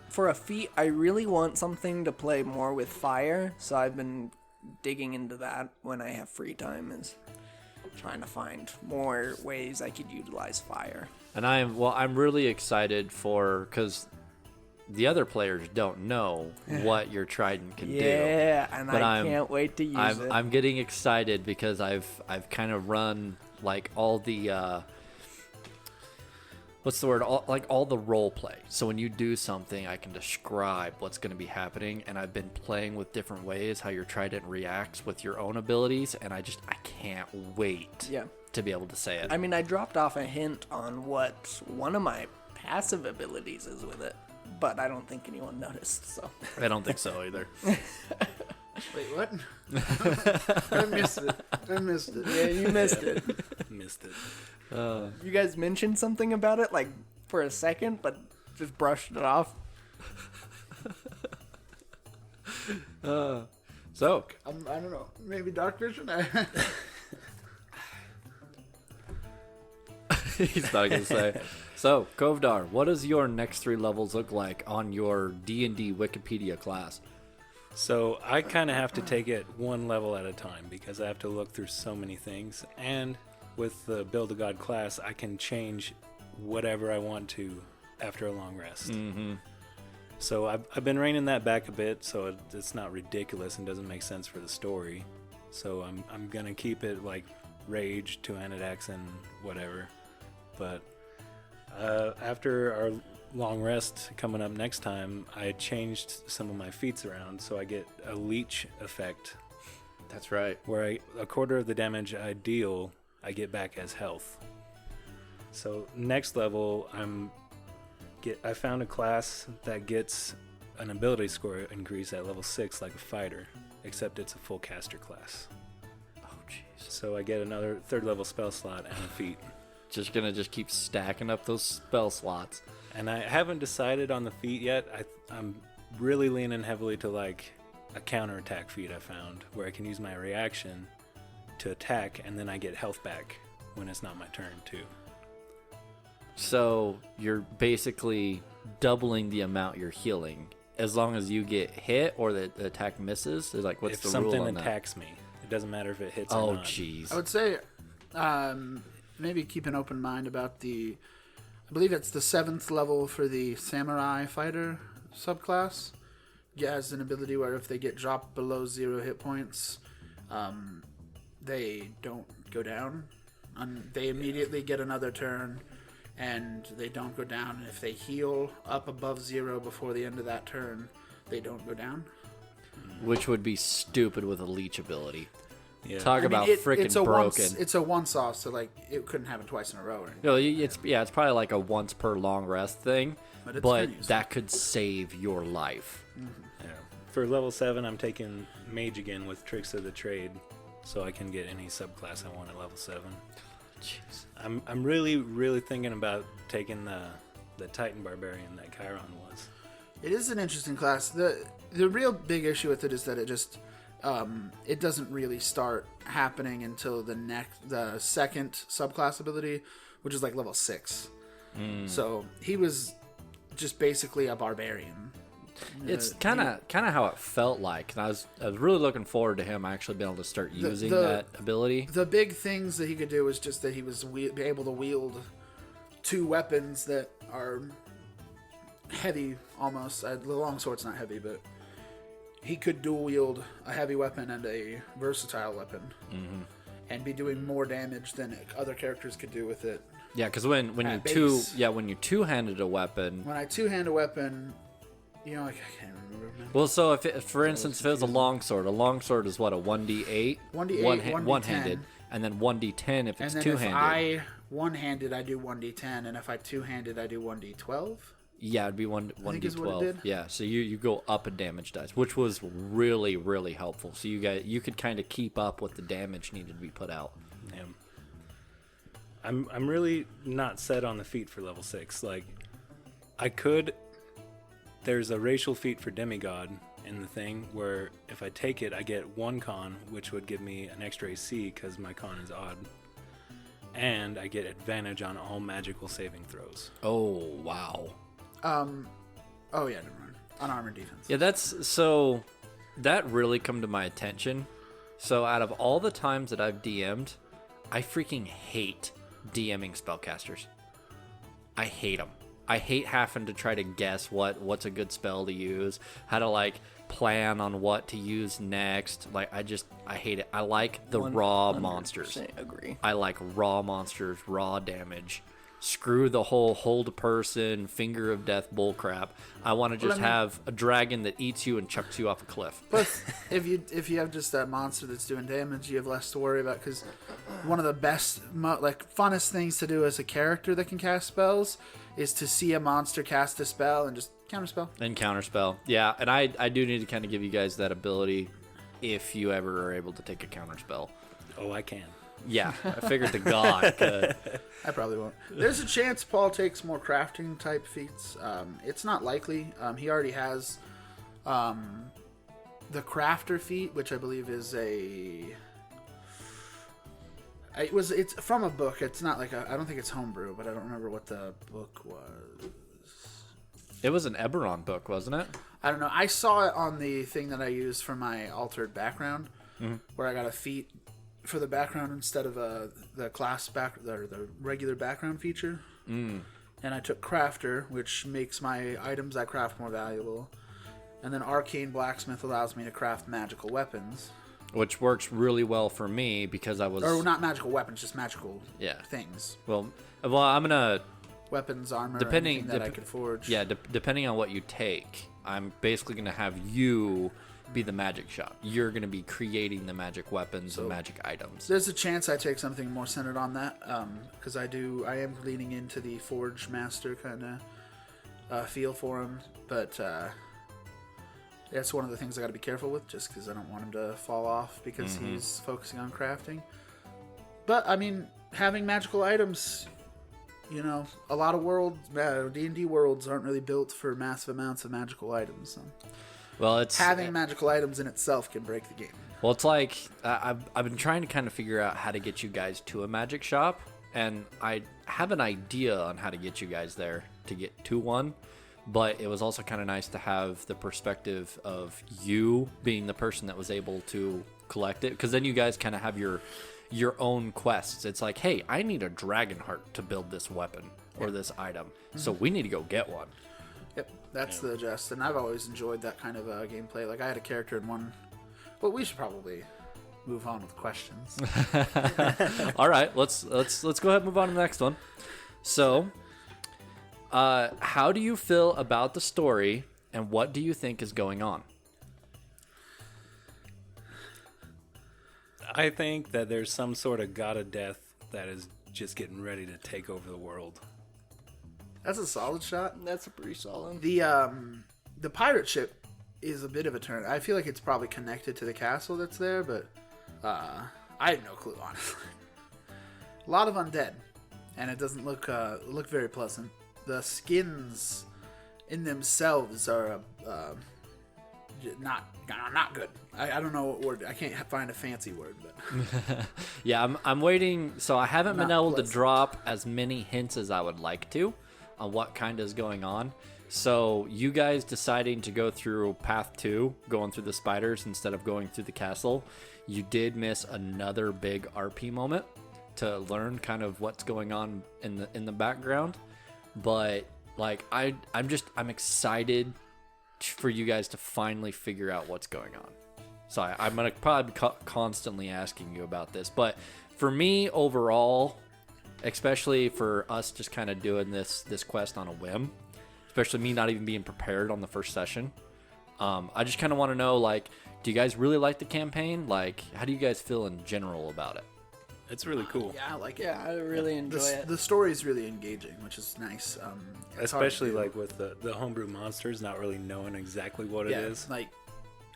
for a feat, I really want something to play more with fire, so I've been digging into that when I have free time, is trying to find more ways I could utilize fire. And I'm really excited because the other players don't know what your trident can do. Yeah, and But I can't wait to use it. I'm getting excited because I've kind of run like all the what's the word? All the role play. So when you do something, I can describe what's going to be happening, and I've been playing with different ways how your trident reacts with your own abilities, and I can't wait to be able to say it. I mean, I dropped off a hint on what one of my passive abilities is with it, but I don't think anyone noticed. So I don't think so either. Wait, what? I missed it. Yeah, you missed it. Missed it. You guys mentioned something about it, like, for a second, but just brushed it off. So, I don't know. Maybe dark vision? he's not going to say. So, Kovdar, what does your next 3 levels look like on your D&D Wikipedia class? So I kind of have to take it one level at a time because I have to look through so many things. And with the Build a God class, I can change whatever I want to after a long rest. Mm-hmm. So I've been reining that back a bit so it's not ridiculous and doesn't make sense for the story. So I'm going to keep it like Rage, Two-Handed Axe, and whatever. But after our long rest coming up next time, I changed some of my feats around so I get a leech effect That's right. where a quarter of the damage I deal I get back as health. So next level I found a class that gets an ability score increase at level 6 like a fighter, except it's a full caster class. Oh, jeez. So I get another 3rd level spell slot and a feat. Just going to keep stacking up those spell slots. And I haven't decided on the feat yet. I'm really leaning heavily to like a counterattack feat I found where I can use my reaction to attack and then I get health back when it's not my turn too. So you're basically doubling the amount you're healing as long as you get hit or the attack misses. It's like, what's If the something rule on attacks me, it doesn't matter if it hits that? or Oh, not. jeez. I would say maybe keep an open mind about I believe it's the 7th level for the Samurai Fighter subclass. It has an ability where if they get dropped below 0 hit points, they don't go down. They immediately get another turn, and they don't go down. And if they heal up above 0 before the end of that turn, they don't go down. Which would be stupid with a leech ability. Yeah. Talk about freaking broken. It's a once-off, so like it couldn't happen twice in a row or anything. No, it's probably like a once per long rest thing, But it's but venues. that could save your life. Yeah. For level 7, I'm taking Mage again with Tricks of the Trade, so I can get any subclass I want at level 7. Jeez. I'm really, really thinking about taking the Titan Barbarian that Chiron was. It is an interesting class. The real big issue with it is that it just it doesn't really start happening until the second subclass ability, which is like level 6. So he was just basically a barbarian. It's kind of how it felt like. And I was really looking forward to him actually being able to start using that ability. The big things that he could do was just that he was able to wield 2 weapons that are heavy almost. The longsword's not heavy, but he could dual wield a heavy weapon and a versatile weapon, and be doing more damage than other characters could do with it. Yeah, because when you two-handed a weapon. When I two-hand a weapon, I can't remember. Well, so if for instance, if it was a longsword is what, a 1d8? 1d8, one-handed, and then 1d10 if it's and then two-handed. if I one-handed, I do 1d10, and if I two-handed, I do 1d12. Yeah, it'd be 1d12. is what it did. Yeah, so you go up in damage dice, which was really, really helpful. So you could kind of keep up with the damage needed to be put out. Yeah. I'm really not set on the feat for level 6. Like, there's a racial feat for demigod in the thing where if I take it, I get 1 con, which would give me an extra AC because my con is odd. And I get advantage on all magical saving throws. Oh, wow. Oh yeah, never mind. Unarmored defense. Yeah, that really come to my attention. So out of all the times that I've DM'd, I freaking hate DMing spellcasters. I hate them. I hate having to try to guess what's a good spell to use, how to like plan on what to use next. Like I hate it. I like the raw monsters. Agree. I like raw monsters, raw damage. screw the whole hold person, finger of death bull crap. I want to just have a dragon that eats you and chucks you off a cliff. Plus, if you have just that monster that's doing damage, you have less to worry about. Because one of the best, funnest things to do as a character that can cast spells is to see a monster cast a spell and just counterspell. And counterspell. Yeah, and I do need to kind of give you guys that ability if you ever are able to take a counterspell. Oh, I can. Yeah, I figured the god could. I probably won't. There's a chance Paul takes more crafting type feats. It's not likely. He already has the crafter feat, which I believe is it's from a book. It's not like I don't think it's homebrew, but I don't remember what the book was. It was an Eberron book, wasn't it? I don't know. I saw it on the thing that I used for my altered background, where I got a feat for the background instead of the class the regular background feature. And I took crafter, which makes my items I craft more valuable. And then arcane blacksmith allows me to craft magical weapons, which works really well for me because I was... Or not magical weapons, just magical things. Well, I'm gonna... Weapons, armor, depending anything that I could forge. Yeah, depending on what you take, I'm basically gonna have you be the magic shop. You're gonna be creating the magic weapons and magic items. There's a chance I take something more centered on that, because I am leaning into the forge master kind of feel for him, but that's one of the things I got to be careful with, just because I don't want him to fall off because he's focusing on crafting. But I mean, having magical items, a lot of worlds, D&D worlds aren't really built for massive amounts of magical items. So. Well, it's having magical items in itself can break the game. Well, it's like I've been trying to kind of figure out how to get you guys to a magic shop, and I have an idea on how to get you guys there to get to one, but it was also kind of nice to have the perspective of you being the person that was able to collect it, because then you guys kind of have your own quests. It's like, hey, I need a dragon heart to build this weapon or this item, so we need to go get one. Yep, that's the gist, and I've always enjoyed that kind of gameplay. Like I had a character in one. Well, we should probably move on with questions. All right, let's go ahead and move on to the next one. So, how do you feel about the story, and what do you think is going on? I think that there's some sort of god of death that is just getting ready to take over the world. That's a solid shot. That's a pretty solid. The pirate ship is a bit of a turn. I feel like it's probably connected to the castle that's there, but I have no clue, honestly. A lot of undead, and it doesn't look very pleasant. The skins in themselves are not good. I don't know what word. I can't find a fancy word, but Yeah, I'm waiting. So I haven't been able pleasant. to drop as many hints as I would like to on what kind is going on. So you guys deciding to go through path 2, going through the spiders instead of going through the castle, you did miss another big RP moment to learn kind of what's going on in the background. But like I'm excited for you guys to finally figure out what's going on. So I'm gonna probably be constantly asking you about this, but for me overall, especially for us just kind of doing this quest on a whim, especially me not even being prepared on the first session, I just kind of want to know, like, do you guys really like the campaign? Like, how do you guys feel in general about it? It's really cool. yeah, I like it. Yeah, I really enjoy it. The story is really engaging, which is nice. It's hard to Especially do. like with the homebrew monsters not really knowing exactly what it is. Like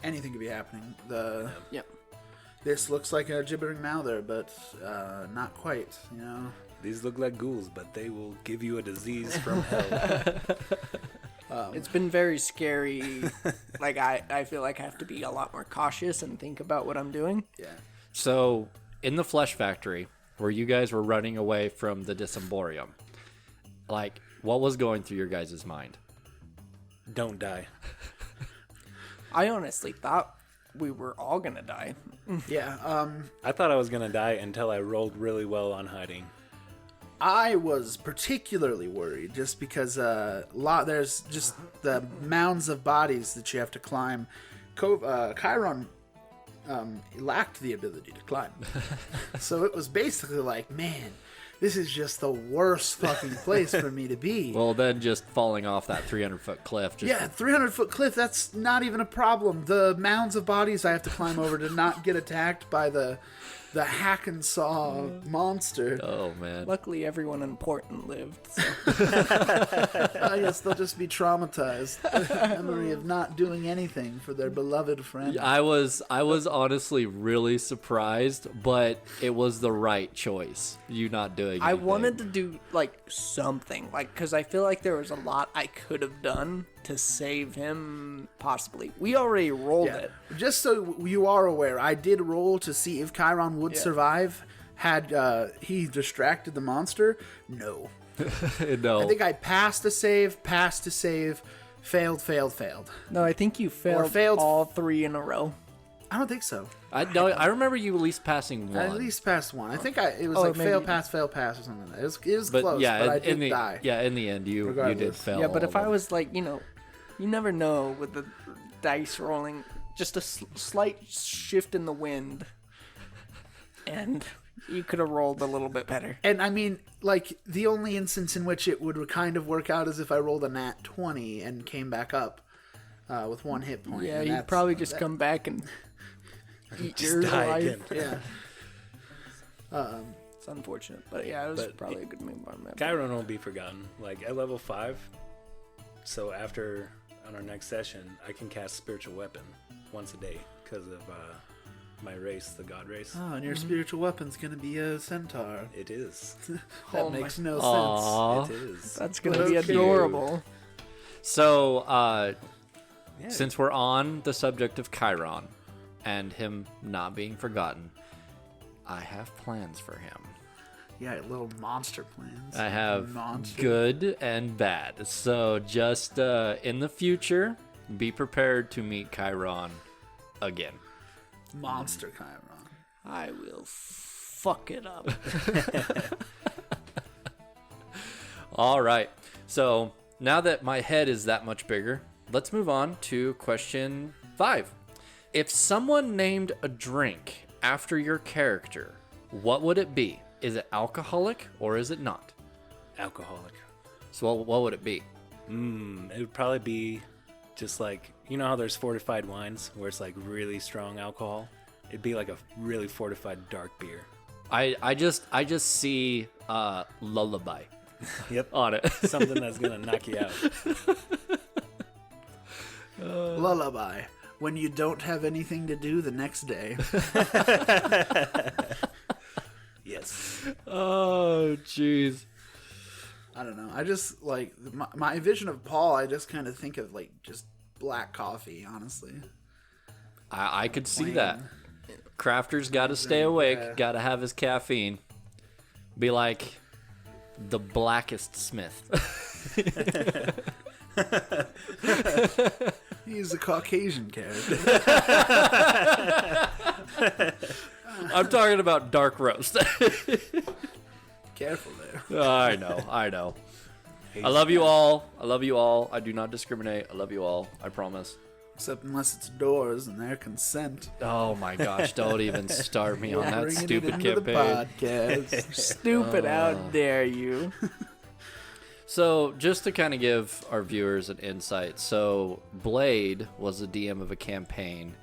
anything could be happening. Yep. This looks like a gibbering mouther, but not quite. These look like ghouls, but they will give you a disease from hell. It's been very scary. Like I feel like I have to be a lot more cautious and think about what I'm doing. Yeah. So in the Flesh Factory, where you guys were running away from the Disemborium, like, what was going through your guys' mind? Don't die. I honestly thought we were all gonna die. Yeah. I thought I was going to die until I rolled really well on hiding. I was particularly worried just because there's just the mounds of bodies that you have to climb. Chiron lacked the ability to climb. So it was basically like, man, this is just the worst fucking place for me to be. Well, then just falling off that 300-foot cliff. Just Yeah, 300-foot cliff, that's not even a problem. The mounds of bodies I have to climb over to not get attacked by the hack and saw monster. Oh, man. Luckily, everyone important lived. So. I guess they'll just be traumatized. The memory of not doing anything for their beloved friend. I was honestly really surprised, but it was the right choice. You not doing I anything. wanted to do like something, like because I feel like there was a lot I could have done to save him. Possibly, we already rolled it. Just so you are aware, I did roll to see if Chiron would survive. Had he distracted the monster? No. No. I think I passed to save, failed. No, I think you failed all 3 in a row. I don't think so. I remember you at least passing one. I at least passed one. I think it was maybe. fail, pass, or something like that. It was close, yeah, but I did in die. Yeah, in the end, you did Regardless. fail. Yeah, but all if of I them. was like, you never know with the dice rolling, just a slight shift in the wind, and you could have rolled a little bit better. And I mean, like, the only instance in which it would kind of work out is if I rolled a nat 20 and came back up with 1 hit point. Yeah, and you'd that's- probably just come back and eat Just your die life. again. Yeah. It's unfortunate, but yeah, it was But probably a good move on that. Chiron won't be forgotten. Like at level 5, so after on our next session, I can cast Spiritual Weapon once a day because of my race, the God race. Oh, and your spiritual weapon's going to be a centaur. It is. That Oh makes no Aw. It is. That's gonna be Okay. adorable. So, Yeah. since we're on the subject of Chiron and him not being forgotten, I have plans for him. sense. Yeah, little monster plans. I have monster. good and bad. So just in the future, be prepared to meet Chiron again. Monster Chiron. I will fuck it up. All right. So now that my head is that much bigger, let's move on to question 5. If someone named a drink after your character, what would it be? Is it alcoholic or is it not? Alcoholic. So what would it be? It would probably be just like, you know how there's fortified wines where it's like really strong alcohol? It'd be like a really fortified dark beer. I just see lullaby Yep. on it. Something that's gonna knock you out. Lullaby. When you don't have anything to do the next day. Yes. Oh, jeez. I don't know. I just, like, my vision of Paul, I just kind of think of, like, just black coffee, honestly. I could see Plain. that. Crafter's got to stay awake. Yeah. Got to have his caffeine. Be like the blackest Smith. He's a Caucasian character. I'm talking about dark roast. Careful there. I know. I love you all. I do not discriminate. I love you all. I promise. Except unless it's doors and their consent. Oh my gosh, don't even start me on that Bringing it stupid into the campaign. podcast. Stupid, how dare you? So, just to kind of give our viewers an insight, so Blade was the DM of a campaign,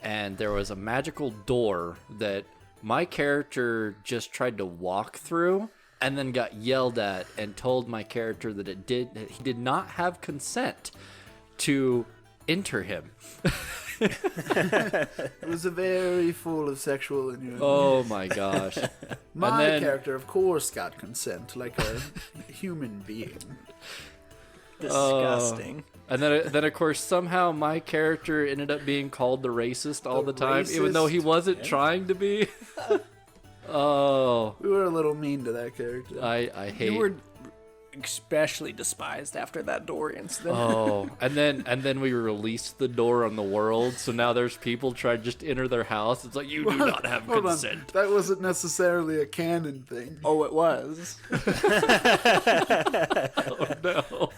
and there was a magical door that my character just tried to walk through, and then got yelled at and told my character that he did not have consent to enter him. It was a very full of sexual innuendo. Oh my gosh. My then- character, of course, got consent, like a human being. Disgusting. And then of course somehow my character ended up being called the racist all the time, even though he racist? wasn't trying to be. Oh, We were a little mean to that character. I hate. You were especially despised after that door incident. Oh, and then we released the door on the world, so now there's people trying to just enter their house. It's like you do not have Hold on. consent. That wasn't necessarily a canon thing. Oh, it was. Oh no.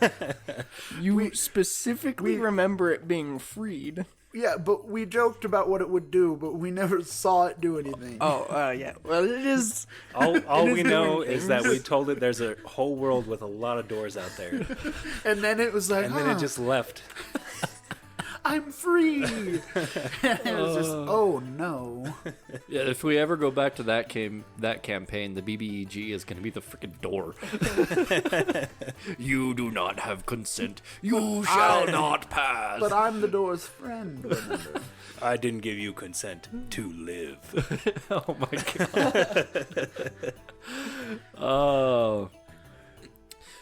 You specifically remember it being freed. Yeah, but we joked about what it would do, but we never saw it do anything. Oh, yeah. Well, it is. All we know doing is that we things. told it there's a whole world with a lot of doors out there, And then it was like, and then it just left. I'm free. And it was just, oh no. Yeah, if we ever go back to that campaign, the BBEG is going to be the freaking door. You do not have consent. You shall not pass. But I'm the door's friend, remember? I didn't give you consent to live. Oh my god. Oh.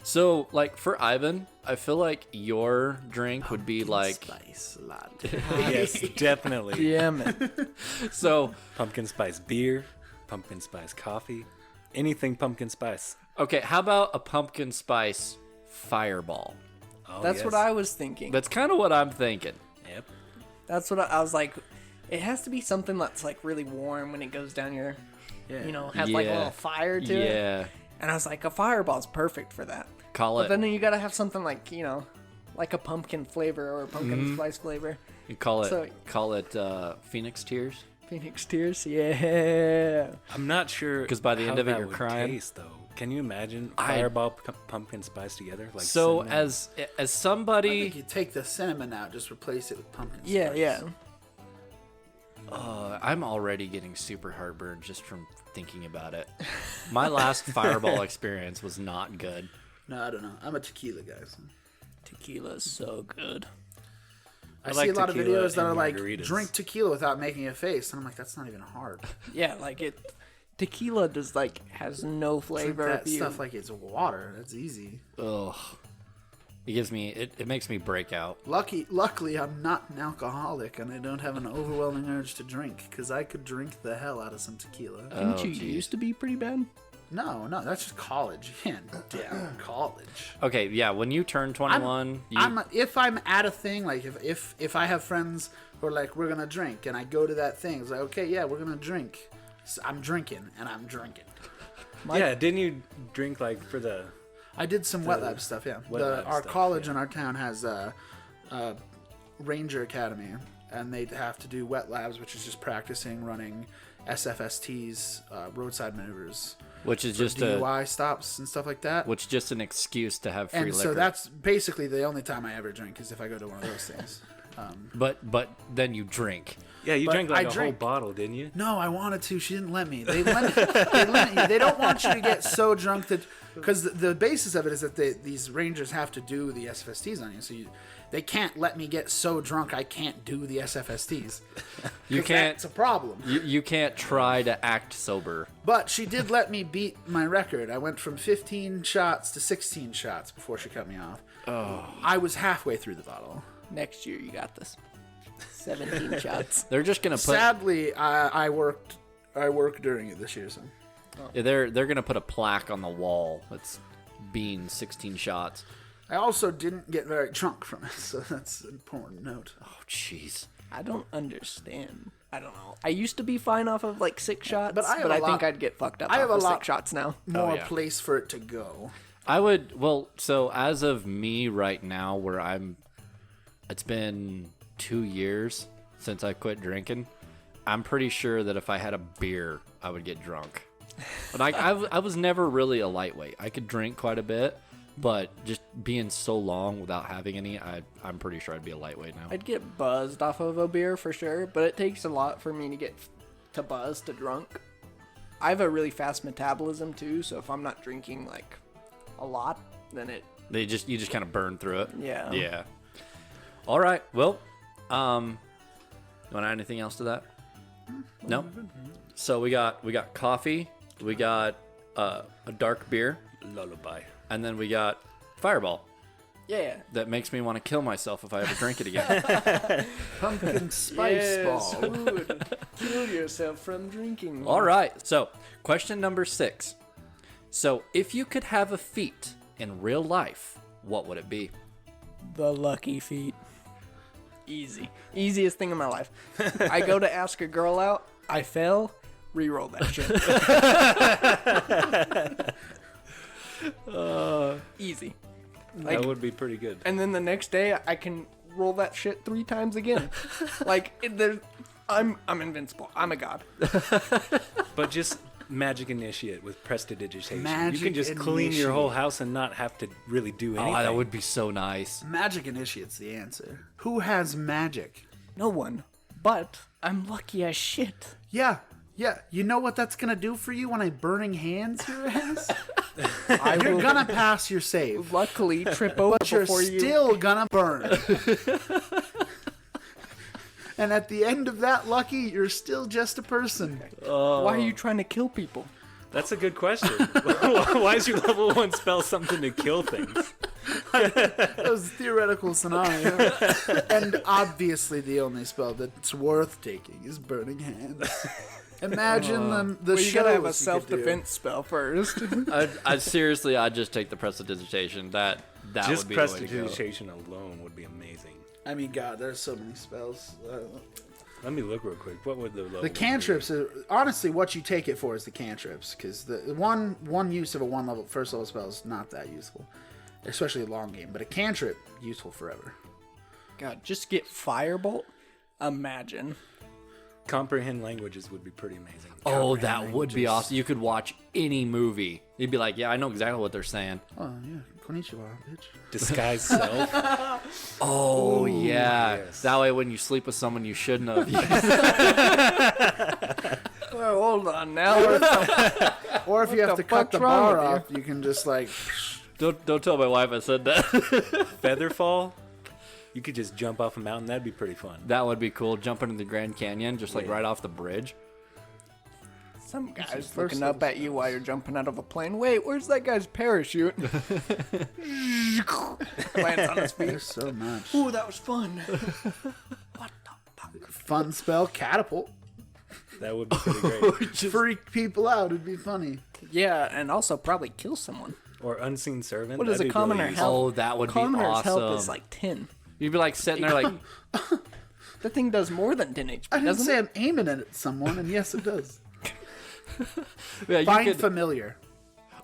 So, like, for Ivan, I feel like your drink would be like... Spice latte. Yes, definitely. Damn it. So, Pumpkin spice beer, pumpkin spice coffee, anything pumpkin spice. okay, how about a pumpkin spice fireball? Oh, That's yes. what I was thinking. That's kind of what I'm thinking. Yep. That's what I was like. It has to be something that's like really warm when it goes down your, Yeah. you know, has like a Yeah. little fire to it. Yeah. And I was like, a fireball's perfect for that. Call But it, then you gotta have something like, you know, like a pumpkin flavor or a pumpkin spice flavor. you call so- it Phoenix Tears. Phoenix Tears, yeah. I'm not sure 'Cause by the how end of it, that you're would crying. Taste, though. Can you imagine I- fireball pumpkin spice together? Like So, cinnamon? as I think somebody... you take the cinnamon out, just replace it with pumpkin spice. Yeah, yeah. I'm already getting super heartburn just from thinking about it. My last fireball experience was not good. No, I don't know. I'm a tequila guy. So. Tequila's so good. I like see a lot of tequila videos that and are like, margaritas. drink tequila without making a face. And I'm like, that's not even hard. Yeah, like it. Tequila does like has no Drink flavor. that if you- stuff like it's water. That's easy. Ugh. It makes me break out. Luckily, I'm not an alcoholic and I don't have an overwhelming urge to drink because I could drink the hell out of some tequila. Didn't Oh, you geez. used to be pretty bad? No, that's just college. You can't down college. Okay, yeah, when you turn 21, If I'm at a thing, like if I have friends who are like, we're gonna drink, and I go to that thing, it's like, okay, yeah, we're gonna drink. So I'm drinking, and I'm drinking. Yeah, didn't you drink like for the... I did some wet lab stuff, yeah. wet lab Our stuff, college yeah. in our town has a Ranger Academy, and they have to do wet labs, which is just practicing running SFSTs, roadside maneuvers, which is for just DUI stops and stuff like that. an excuse to have free And liquor. so that's basically the only time I ever drink is if I go to one of those things. But then you drink. Yeah, you But drank like I a drank. whole bottle, didn't you? No, I wanted to. She didn't let me. They limit you. They don't want you to get so drunk that because the basis of it is that these rangers have to do the SFSTs on you. So they can't let me get so drunk I can't do the SFSTs. You 'Cause can't. That's a problem. You can't try to act sober. But she did let me beat my record. I went from 15 shots to 16 shots before she cut me off. Oh. I was halfway through the bottle. Next year you got this. 17 shots. They're just gonna put. Sadly, I worked during it this year, so. They're gonna put a plaque on the wall that's being 16 shots. I also didn't get very drunk from it, so that's an important note. Oh jeez. I don't understand. I don't know. I used to be fine off of like 6 shots, But I have a I lot- think I'd get fucked up I have off a of lot- 6 shots now. More yeah. place for it to go. I would. Well, so as of me right now, where it's been 2 years since I quit drinking. I'm pretty sure that if I had a beer, I would get drunk. But I was never really a lightweight. I could drink quite a bit, but just being so long without having any, I'm pretty sure I'd be a lightweight now. I'd get buzzed off of a beer for sure, but it takes a lot for me to get to buzz to drunk. I have a really fast metabolism too, so if I'm not drinking like a lot, then You just kind of burn through it. Yeah. Yeah. All right. Well, you want to add anything else to that? No. So we got coffee, we got a dark beer, Lullaby. and then we got Fireball. Yeah. That makes me want to kill myself if I ever drink it again. Pumpkin spice ball. Food. Kill yourself from drinking. All right. So, question number 6. So, if you could have a feat in real life, what would it be? The lucky feet. Easy. Easiest thing in my life. I go to ask a girl out. I fail. Reroll that shit. Easy. That would be pretty good. And then the next day, I can roll that shit 3 times again. I'm invincible. I'm a god. But just magic initiate with prestidigitation. You Magic can just clean your whole initiate. house and not have to really do anything. Oh, that would be so nice. Magic initiate's the answer. Who has magic? No one. But I'm lucky as shit. Yeah. You know what that's gonna do for you when I burning hands your ass? I You're will gonna pass your save, luckily trip over but you're before you. still gonna burn. And at the end of that, Lucky, you're still just a person. Why are you trying to kill people? That's a good question. Why is your level 1 spell something to kill things? That was a theoretical scenario. And obviously the only spell that's worth taking is Burning Hands. Imagine the Well, you gotta have a shows you could do. self-defense spell first. I'd just take the prestidigitation. That Just would be the way to go. prestidigitation alone would be amazing. I mean, God, there's so many spells. Let me look real quick. What would the level The cantrips are honestly what you take it for is the cantrips, because the one use of a first level spell is not that useful, especially a long game. But a cantrip useful forever. God, just get Firebolt. Imagine. comprehend languages would be pretty amazing. Oh, that would be awesome. You could watch any movie. You'd be like, yeah, I know exactly what they're saying. Oh yeah, konnichiwa, bitch. Disguise self. Oh, yeah. yes. That way when you sleep with someone you shouldn't have. Well, hold on now. Or if you have the to cut the fuck's wrong bar with you? off, you can just like. Don't tell my wife I said that. Featherfall. You could just jump off a mountain. That'd be pretty fun. That would be cool. Jumping in the Grand Canyon, just like Yeah. right off the bridge. Some guy's first looking level up at you while you're jumping out of a plane. Wait, where's that guy's parachute? Lands on his feet. There's so much. Ooh, that was fun. What the fuck? Fun spell, catapult. That would be pretty great. Freak people out. It'd be funny. Yeah, and also probably kill someone. Or unseen servant. What is That'd a be commoner really health? Oh, that would be Commoner's health awesome. is like 10. You'd be like sitting there like, The thing does more than 10 HP, I didn't doesn't say it? I'm aiming it at someone, and yes, it does. yeah, you Find could, familiar.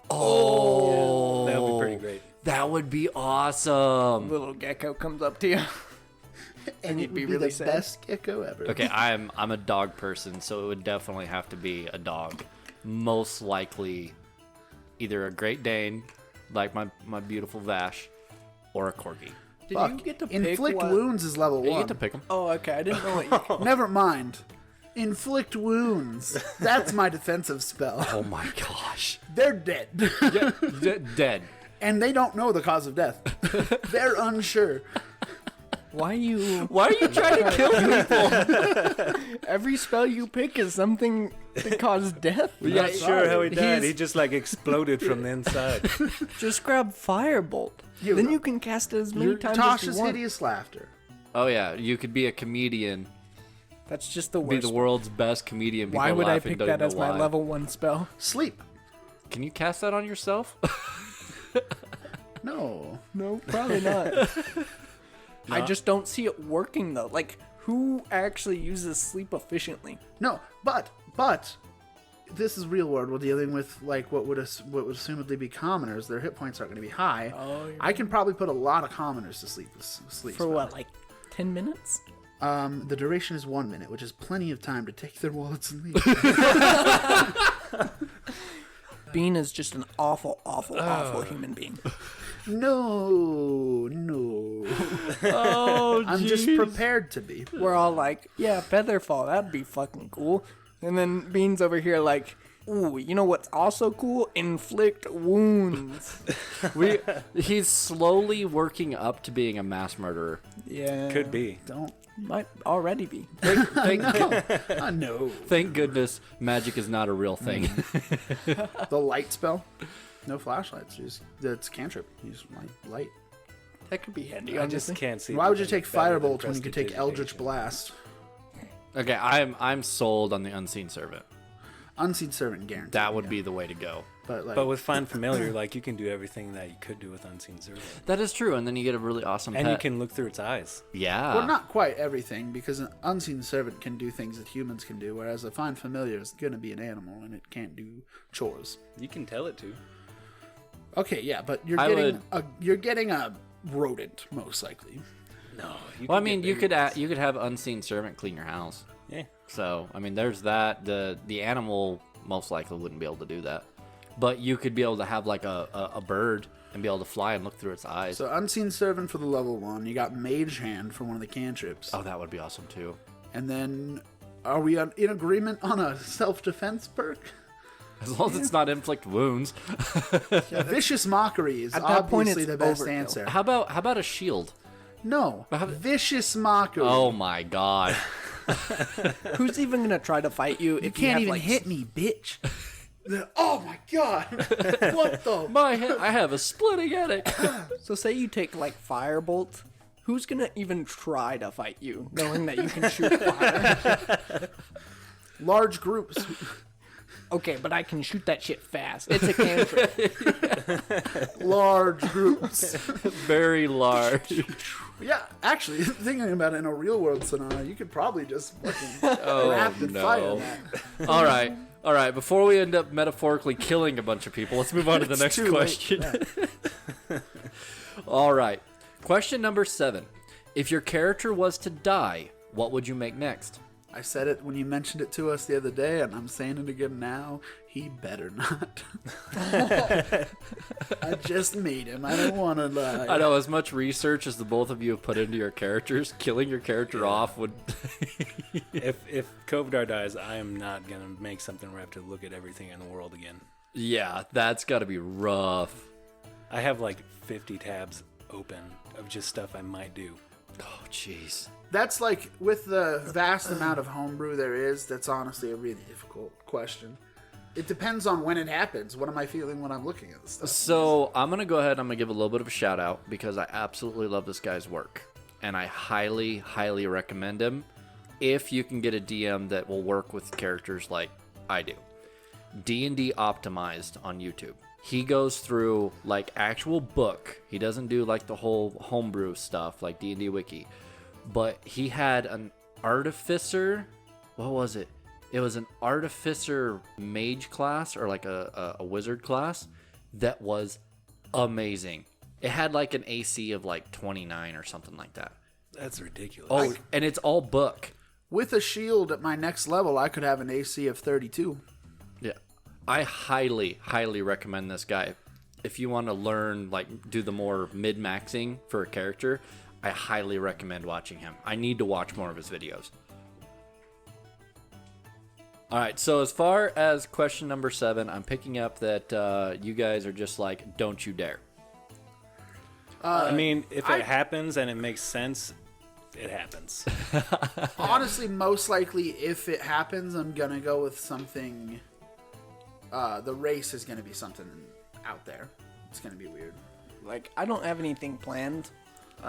oh, That would be pretty great. that would be awesome. Little gecko comes up to you. And you'd it be would be really the sad. best gecko ever. Okay, I'm a dog person, so it would definitely have to be a dog. Most likely, either a Great Dane, like my beautiful Vash, or a Corgi. Did Fuck. you get to pick Inflict what? wounds is level You 1. get to pick them. Oh, okay. I didn't know what you... Never mind. Inflict wounds. That's my defensive spell. Oh my gosh. They're dead. Dead. And they don't know the cause of death. They're unsure. Why you... Why are you trying to kill people? Every spell you pick is something that causes death? I'm not sure how he died. He's- He just like exploded from the inside. Just grab Firebolt. Then you can cast it as many times as you Tasha's want. hideous laughter. Oh yeah, you could be a comedian. That's just the Be worst. the world's best comedian. Why People would I laughing, pick don't that even as know my why. level 1 spell? Sleep. Can you cast that on yourself? No. No, probably not. I just don't see it working though. Like, who actually uses sleep efficiently? No, but this is real world. We're dealing with like what would assumedly be commoners. Their hit points aren't going to be high. Oh, you're I can probably put a lot of commoners to sleep. Sleep For spell. what, like 10 minutes? The duration is 1 minute, which is plenty of time to take their wallets and leave. Bean is just an awful, awful human being. No. Oh, I'm just prepared to be. We're all like, yeah, Featherfall, that'd be fucking cool. And then Bean's over here like, ooh, you know what's also cool? Inflict wounds. He's slowly working up to being a mass murderer. Yeah. Could be. Don't. Might already be. No. Thank goodness magic is not a real thing. The light spell. No flashlights. Just that's cantrip. Use light. That could be handy. I just honestly. can't see. Why would you anything take better than Firebolt when you could take Eldritch Prestidigitation. Blast? Okay, I'm sold on the unseen servant. Unseen Servant guaranteed. That would be the way to go. But like, But with Find Familiar, like you can do everything that you could do with Unseen Servant. That is true, and then you get a really awesome And pet. you can look through its eyes. Yeah. well, not quite everything, because an Unseen Servant can do things that humans can do, whereas a Find Familiar is going to be an animal and it can't do chores. You can tell it to. Okay, yeah, but you're I getting you're getting a rodent most likely. No. Well, I mean, you could have unseen servant clean your house. Yeah. So, I mean, there's that. The animal most likely wouldn't be able to do that, but you could be able to have like a bird and be able to fly and look through its eyes. So unseen servant for the level 1. You got mage hand for one of the cantrips. Oh, that would be awesome too. And then, are we in agreement on a self-defense perk? As long as it's not inflict wounds. Vicious mockery is At that point, obviously it's the best overkill. answer. How about a shield? No, vicious mockery. Oh my god. Who's even gonna try to fight you? You can't even hit me, bitch. Oh my god! What the? I have a splitting headache. So say you take like firebolt. Who's gonna even try to fight you, knowing that you can shoot fire? Large groups. Okay, but I can shoot that shit fast. It's a cantrip. Large groups. Very large. Yeah, actually, thinking about it in a real world scenario, you could probably just fucking rapid fire that. All right. Before we end up metaphorically killing a bunch of people, let's move on to the next too late. question. All right. Question number 7. If your character was to die, what would you make next? I said it when you mentioned it to us the other day, and I'm saying it again now. He better not. I just made him. I don't want to lie. I know, as much research as the both of you have put into your characters, killing your character off would... If Kovdar dies, I am not going to make something where I have to look at everything in the world again. Yeah, that's got to be rough. I have like 50 tabs open of just stuff I might do. Oh, jeez. That's like, with the vast amount of homebrew there is, that's honestly a really difficult question. It depends on when it happens. What am I feeling when I'm looking at this stuff? So I'm going to go ahead and I'm going to give a little bit of a shout out because I absolutely love this guy's work. And I highly, highly recommend him if you can get a DM that will work with characters like I do. D&D Optimized on YouTube. He goes through like actual book. He doesn't do like the whole homebrew stuff like D&D Wiki. But he had an artificer. What was it? It was an artificer mage class or like a wizard class that was amazing. It had like an AC of like 29 or something like that. That's ridiculous. Oh, and it's all book. With a shield at my next level, I could have an AC of 32. Yeah. I highly, highly recommend this guy. If you want to learn, like, do the more mid-maxing for a character, I highly recommend watching him. I need to watch more of his videos. All right, so as far as question number 7, I'm picking up that you guys are just like, don't you dare. I mean, if it happens and it makes sense, it happens. Honestly, most likely, if it happens, I'm going to go with something... the race is going to be something out there. It's going to be weird. Like, I don't have anything planned. If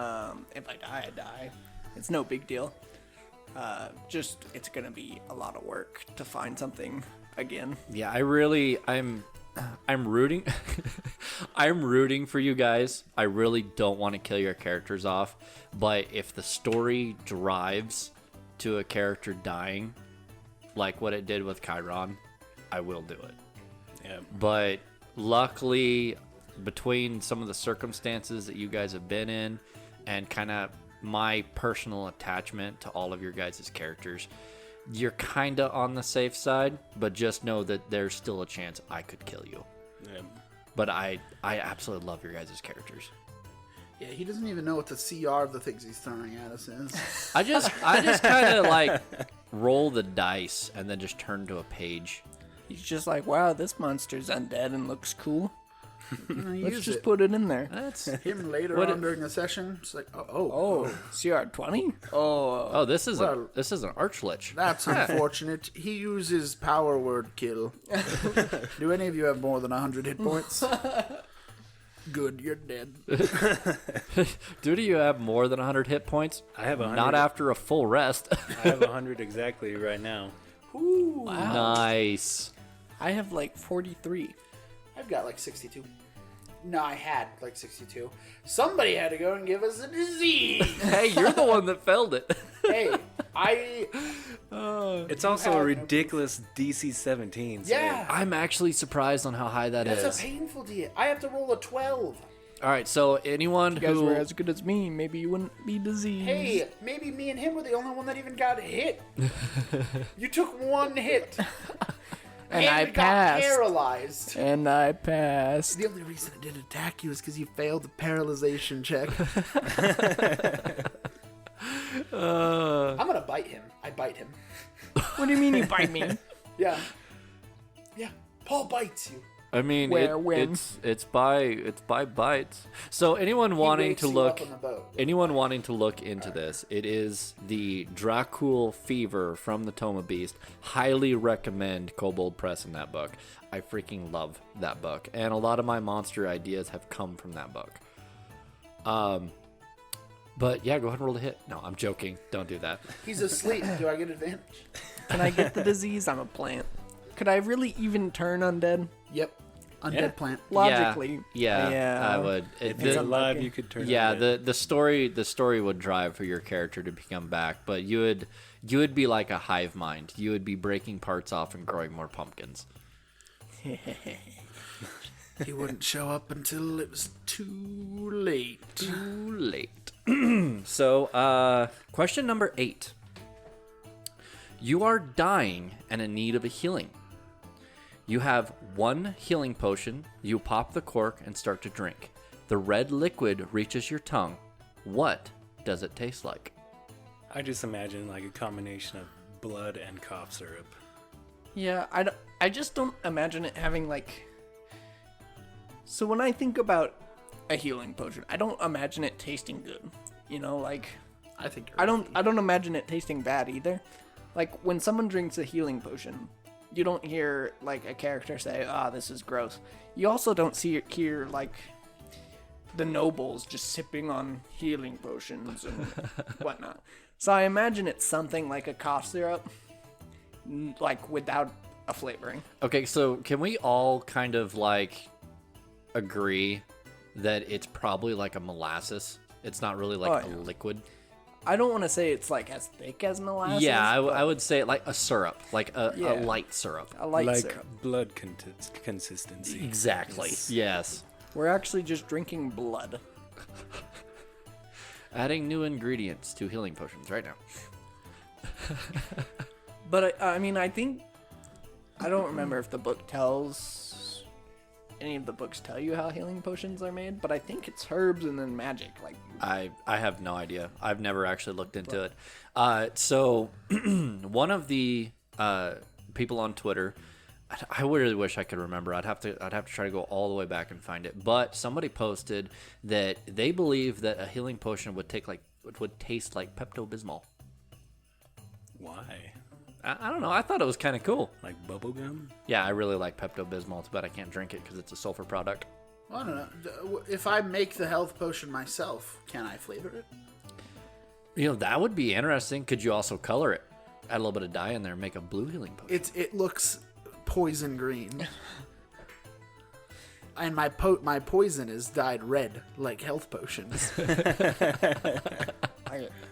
I die, I die. It's no big deal. Just, it's going to be a lot of work to find something again. Yeah, I'm rooting. I'm rooting for you guys. I really don't want to kill your characters off. But if the story drives to a character dying, like what it did with Chiron, I will do it. Yeah. But luckily, between some of the circumstances that you guys have been in and kind of my personal attachment to all of your guys' characters, you're kind of on the safe side, but just know that there's still a chance I could kill you. Yeah. But I absolutely love your guys' characters. Yeah, he doesn't even know what the CR of the things he's throwing at us is. I just kind of like roll the dice and then just turn to a page. He's just like, wow, this monster's undead and looks cool. Let's Use just it. put it in there. That's Him later What on it- during the session, it's like, Oh, CR20? Oh, this is Well, this is an archlich. that's unfortunate. He uses power word kill. Do any of you have more than 100 hit points? Good, you're dead. Do you have more than 100 hit points? I have 100. Not after a full rest. I have 100 exactly right now. wow. Nice. I have like 43. I've got like 62. No, I had like 62. Somebody had to go and give us a disease. Hey, you're the one that failed it. Hey, I... It's also a ridiculous DC 17. So Yeah. I'm actually surprised on how high that is. That's a painful D. I have to roll a 12. All right, so anyone If you guys who were as good as me, maybe you wouldn't be diseased. Hey, maybe me and him were the only one that even got hit. You took one hit. and I got passed. paralyzed. And I passed. The only reason it didn't attack you is because you failed the paralyzation check. I'm gonna bite him. I bite him. What do you mean you bite me? Yeah. Yeah. Paul bites you. I mean, Where, when? it's by bites. So anyone wanting wakes to you look up on the boat. anyone wanting to look into this, it is the Dracul Fever from the Toma Beast. Highly recommend Kobold Press in that book. I freaking love that book, and a lot of my monster ideas have come from that book. But yeah, go ahead and roll a hit. No, I'm joking. Don't do that. He's asleep. Do I get advantage? Can I get the disease? I'm a plant. Could I really even turn undead? Yep. Undead plant. Logically. Yeah, I would. If it's alive, you could turn. Yeah, it. the story would drive for your character to become back, but you would be like a hive mind. You would be breaking parts off and growing more pumpkins. He wouldn't show up until it was too late. Too late. So, question number 8. You are dying and in need of a healing. You have 1 healing potion. You pop the cork and start to drink. The red liquid reaches your tongue. What does it taste like? I just imagine like a combination of blood and cough syrup. Yeah, I just don't imagine it having like... So when I think about a healing potion, I don't imagine it tasting good. You know, like... I think I don't imagine it tasting bad either. Like when someone drinks a healing potion, you don't hear like a character say, this is gross. You also don't hear like the nobles just sipping on healing potions and whatnot. So I imagine it's something like a cough syrup, like without a flavoring. Okay, so can we all kind of like agree that it's probably like a molasses? It's not really like a liquid. I don't want to say it's like as thick as molasses. Yeah, I would say like a syrup, like a light syrup. A light like syrup. blood consistency. Exactly. Yes. We're actually just drinking blood. Adding new ingredients to healing potions right now. But I mean, I think I don't remember if the book tells any of the books tell you how healing potions are made, but I think it's herbs and then magic. Like I have no idea. I've never actually looked into it. So one of the people on Twitter, I really wish I could remember. I'd have to try to go all the way back and find it. But somebody posted that they believe that a healing potion would taste like Pepto-Bismol. Why? I don't know. I thought it was kind of cool. Like bubble gum? Yeah, I really like Pepto-Bismol, but I can't drink it because it's a sulfur product. Well, I don't know. If I make the health potion myself, can I flavor it? You know, that would be interesting. Could you also color it? Add a little bit of dye in there and make a blue healing potion. It looks poison green. And my poison is dyed red, like health potions.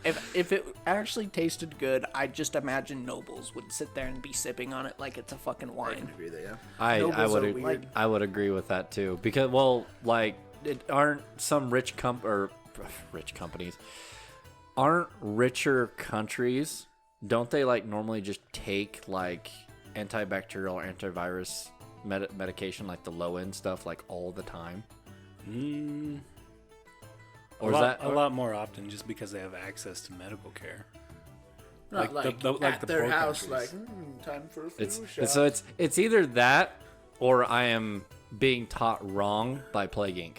if it actually tasted good, I just imagine nobles would sit there and be sipping on it like it's a fucking I wine. can agree there, yeah. I would weird. I would agree with that too, because aren't some rich companies, aren't richer countries, don't they like normally just take like antibacterial or antivirus medication, like the low end stuff, like all the time? Or a lot more often, just because they have access to medical care. Not like at their poor house, countries. like, time for a flu shot. So it's either that or I am being taught wrong by Plague Inc.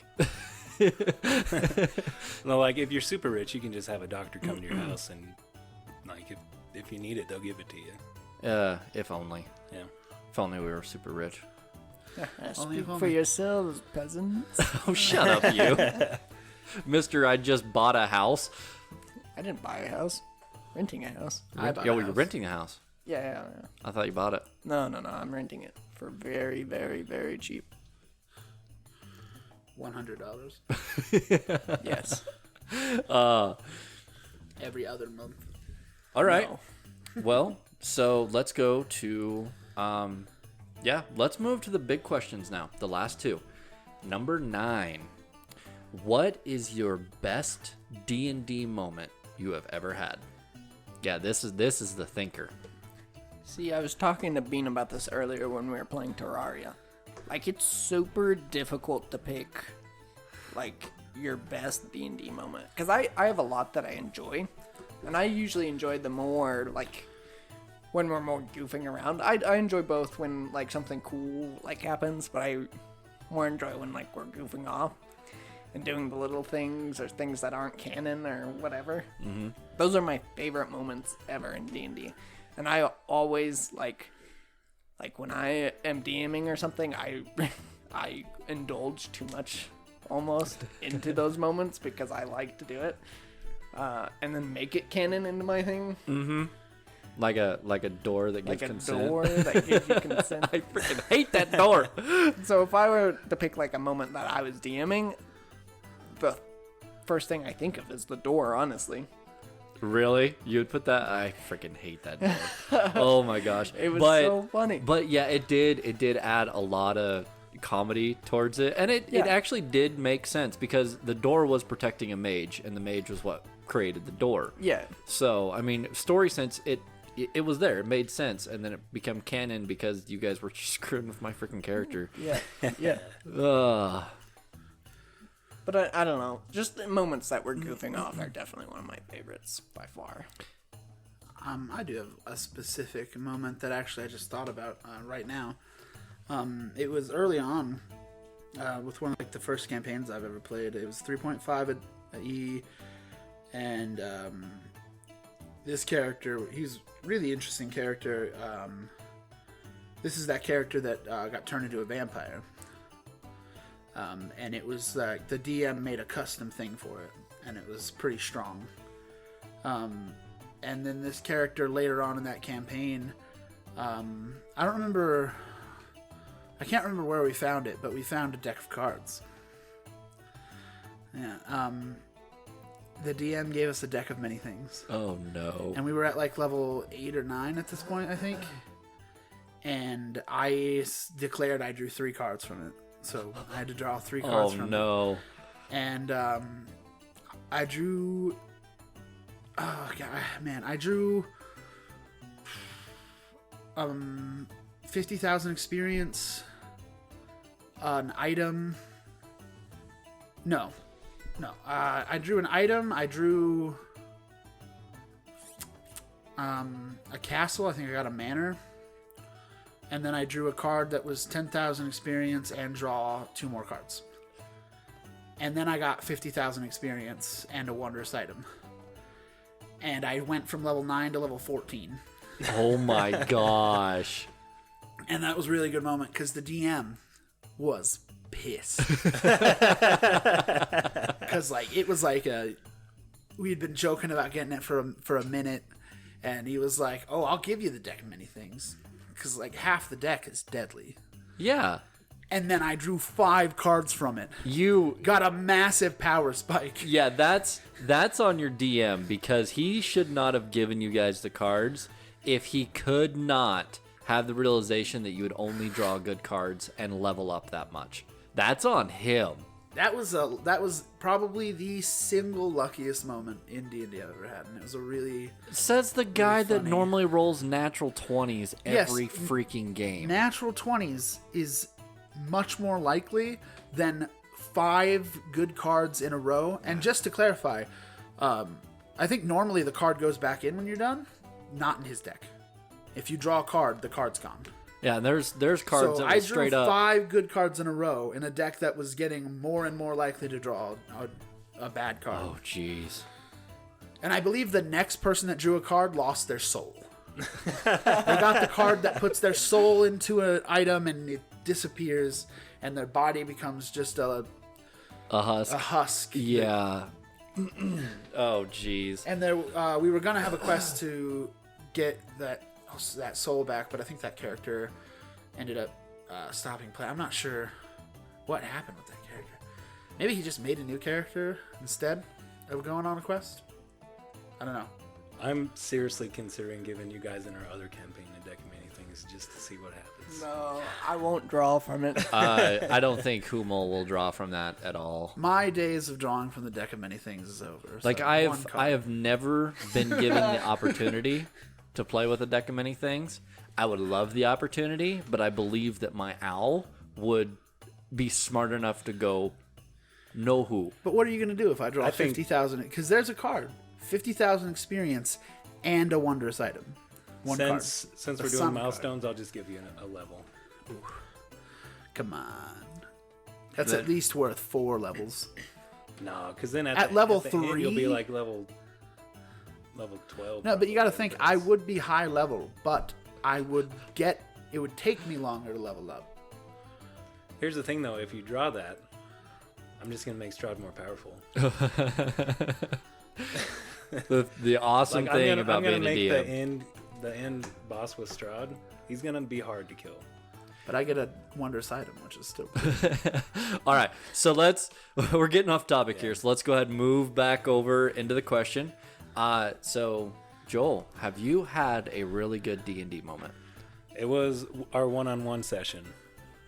No, like if you're super rich, you can just have a doctor come to your house and, like, if you need it, they'll give it to you. If only. Yeah. If only we were super rich. Speak for yourselves, peasants. Oh, shut up, you. Mister, I just bought a house. I didn't buy a house. Renting a house. You're renting a house. Yeah. I thought you bought it. No. I'm renting it for very, very, very cheap. $100 Yes. every other month. All right. No. Well, so let's go to, let's move to the big questions now. The last two. Number 9. What is your best D&D moment you have ever had? Yeah, this is the thinker. See, I was talking to Bean about this earlier when we were playing Terraria. Like, it's super difficult to pick, like, your best D&D moment. Because I have a lot that I enjoy. And I usually enjoy the more, like, when we're more goofing around. I enjoy both when, like, something cool, like, happens. But I more enjoy when, like, we're goofing off and doing the little things or things that aren't canon or whatever. Mm-hmm. Those are my favorite moments ever in D&D. And I always, like when I am DMing or something, I indulge too much almost into those moments because I like to do it. And then make it canon into my thing. Mm-hmm. Like a door that gives consent. Like a door that gives you consent. I freaking hate that door. So if I were to pick like a moment that I was DMing, the first thing I think of is the door, honestly. Really? You would put that? I freaking hate that door. Oh my gosh. It was so funny. But yeah, it did add a lot of comedy towards it. And it actually did make sense because the door was protecting a mage and the mage was what created the door. Yeah. So, I mean, story sense, it was there. It made sense. And then it became canon because you guys were screwing with my freaking character. Yeah. Yeah. But I don't know. Just the moments that we're goofing off are definitely one of my favorites by far. I do have a specific moment that actually I just thought about right now. It was early on with one of like the first campaigns I've ever played. It was 3.5 at E, and this character, he's a really interesting character. This is that character that got turned into a vampire. And it was like the DM made a custom thing for it, and it was pretty strong. And then this character later on in that campaign, I can't remember where we found it, but we found a deck of cards. Yeah. The DM gave us a deck of many things. Oh no. And we were at like level 8 or 9 at this point, I think. And I declared I drew 3 cards from it. So I had to draw 3 cards from it. Oh, no. And I drew... Oh, God, man. I drew 50,000 experience, an item... No. I drew an item. I drew a castle. I think I got a manor. And then I drew a card that was 10,000 experience and draw 2 more cards. And then I got 50,000 experience and a wondrous item. And I went from level 9 to level 14. Oh my gosh. And that was a really good moment because the DM was pissed. Because like it was like we had been joking about getting it for a minute, and he was like, "Oh, I'll give you the deck of many things." Because like half the deck is deadly. Yeah. And then I drew 5 cards from it. You got a massive power spike. Yeah, that's on your DM because he should not have given you guys the cards if he could not have the realization that you would only draw good cards and level up that much. That's on him. That was probably the single luckiest moment in D&D I've ever had, and it was a really says the guy really that normally rolls natural 20s every Yes, freaking game. Natural 20s is much more likely than 5 good cards in a row. And just to clarify, I think normally the card goes back in when you're done. Not in his deck. If you draw a card, the card's gone. Yeah, and there's cards So that I was drew straight up 5 good cards in a row in a deck that was getting more and more likely to draw a bad card. Oh jeez. And I believe the next person that drew a card lost their soul. They got the card that puts their soul into an item and it disappears, and their body becomes just a husk. A husk. Yeah. Oh jeez. And there, we were gonna have a quest to get that soul back, but I think that character ended up stopping play. I'm not sure what happened with that character. Maybe he just made a new character instead of going on a quest. I don't know. I'm seriously considering giving you guys in our other campaign a deck of many things things just to see what happens. No, I won't draw from it. I don't think Hummel will draw from that at all. My days of drawing from the deck of many things is over. Like so I one have, card. I have never been given the opportunity to play with a deck of many things. I would love the opportunity, but I believe that my owl would be smart enough to go, know who. But what are you going to do if I draw I think- 50,000? Because there's a card, 50,000 experience, and a wondrous item. One card. Since A we're doing sum card. milestones, I'll just give you a level. Come on. That's at least worth 4 levels. No, because then At level the end, you'll be 3? like level 12. No, but you got to think, I That's- would be high level, but I would get, it would take me longer to level up. Here's the thing, though. If you draw that, I'm just gonna make Strahd more powerful. The awesome Like, thing I'm about gonna being a make DM. the end boss with Strahd. He's gonna be hard to kill. But I get a wondrous item, which is still All right, so we're getting off topic here, so let's go ahead and move back over into the question. So Joel, have you had a really good D&D moment? It was our one-on-one session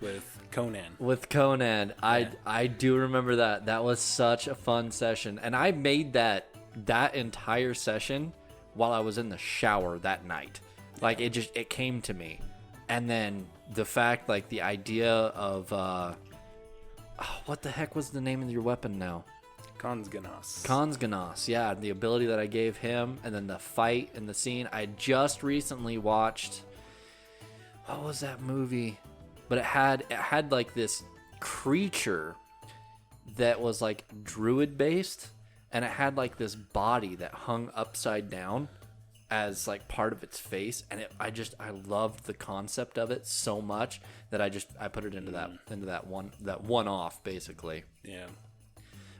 with Conan. With Conan, I do remember that. That was such a fun session, and I made that entire session while I was in the shower that night. Like it came to me, and then the fact, like the idea of what the heck was the name of your weapon now? Consganos. Yeah, the ability that I gave him, and then the fight and the scene. I just recently watched. What was that movie? But it had like this creature that was like druid based, and it had like this body that hung upside down as like part of its face, and I loved the concept of it so much that I put it into that one off basically. Yeah.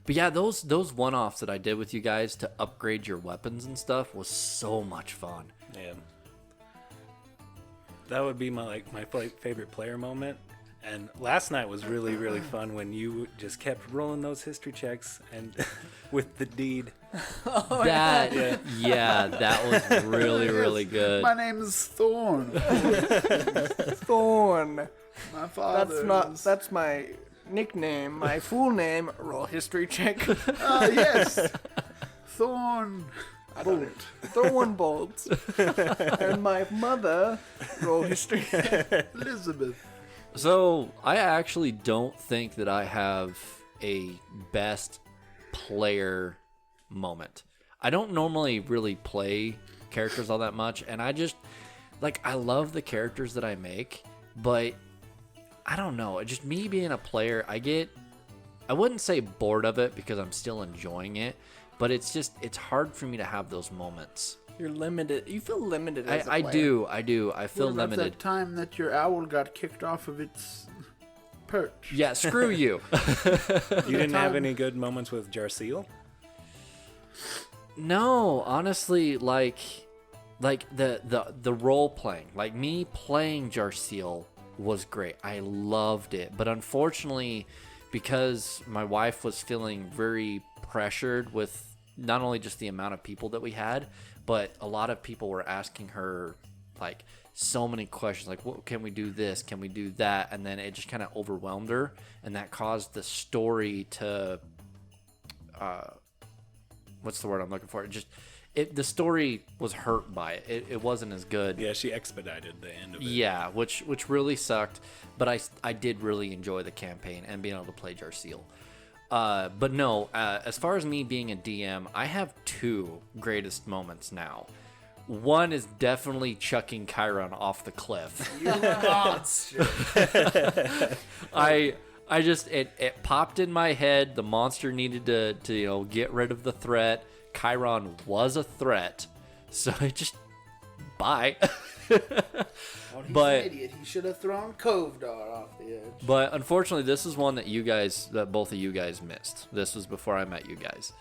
But yeah, those one-offs that I did with you guys to upgrade your weapons and stuff was so much fun. Yeah. That would be my favorite player moment. And last night was really, really fun when you just kept rolling those history checks and with the deed. That was really, really good. My name is Thorn. Thorn. My father. That's my nickname. My full name. Roll history check. Yes. Thorn. Bolt. Thorn bolts. And my mother. Roll history. Elizabeth. So I actually don't think that I have a best player moment. I don't normally really play characters all that much, and I just I love the characters that I make, but I don't know. Just me being a player, I wouldn't say bored of it because I'm still enjoying it, but it's hard for me to have those moments. You're limited. You feel limited as a player. I do. I feel What about limited. that time that your owl got kicked off of its perch? Yeah, screw you. You didn't have any good moments with Jarseal? No, honestly, like the role playing, like me playing Jarseal was great. I loved it, but unfortunately, because my wife was feeling very pressured with not only just the amount of people that we had, but a lot of people were asking her like so many questions, like, what can we do this? Can we do that? And then it just kind of overwhelmed her, and that caused the story to what's the word I'm looking for? The story was hurt by it. It wasn't as good. Yeah, she expedited the end of it. Yeah, which really sucked. But I did really enjoy the campaign and being able to play Jarseal. But no, as far as me being a DM, I have 2 greatest moments now. One is definitely chucking Chiron off the cliff. You monster. It popped in my head. The monster needed to get rid of the threat. Chiron was a threat, so it just bye. Oh, he's But- an idiot. He should have thrown Kovdar off the edge. But unfortunately, this is one that both of you guys missed. This was before I met you guys,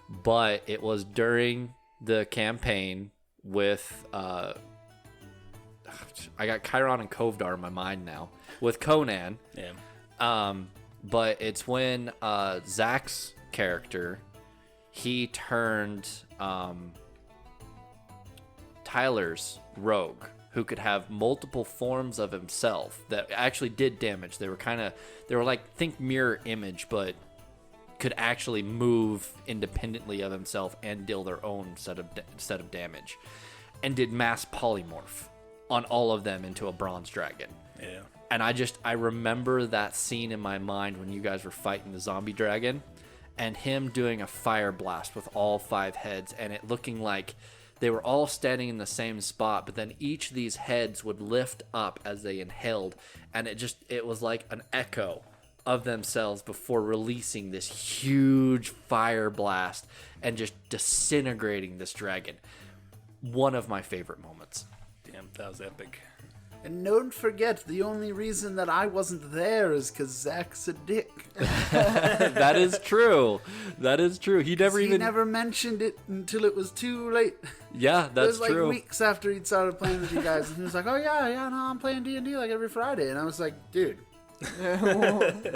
but it was during the campaign with I got Chiron and Kovdar in my mind now with Conan. Yeah. But it's when Zach's character, he turned Tyler's rogue who could have multiple forms of himself that actually did damage. They were like, think mirror image, but could actually move independently of himself and deal their own set of damage, and did mass polymorph on all of them into a bronze dragon. Yeah. And I remember that scene in my mind when you guys were fighting the zombie dragon, and him doing a fire blast with all 5 heads, and it looking like they were all standing in the same spot, but then each of these heads would lift up as they inhaled, and it was like an echo of themselves before releasing this huge fire blast and just disintegrating this dragon. One of my favorite moments. Damn, that was epic. And don't forget, the only reason that I wasn't there is because Zach's a dick. That is true. That is true. He never mentioned it until it was too late. Yeah, It that's was like true. weeks after he'd started playing with you guys, and he was like, "Oh yeah, no, I'm playing D&D like every Friday," and I was like, "Dude,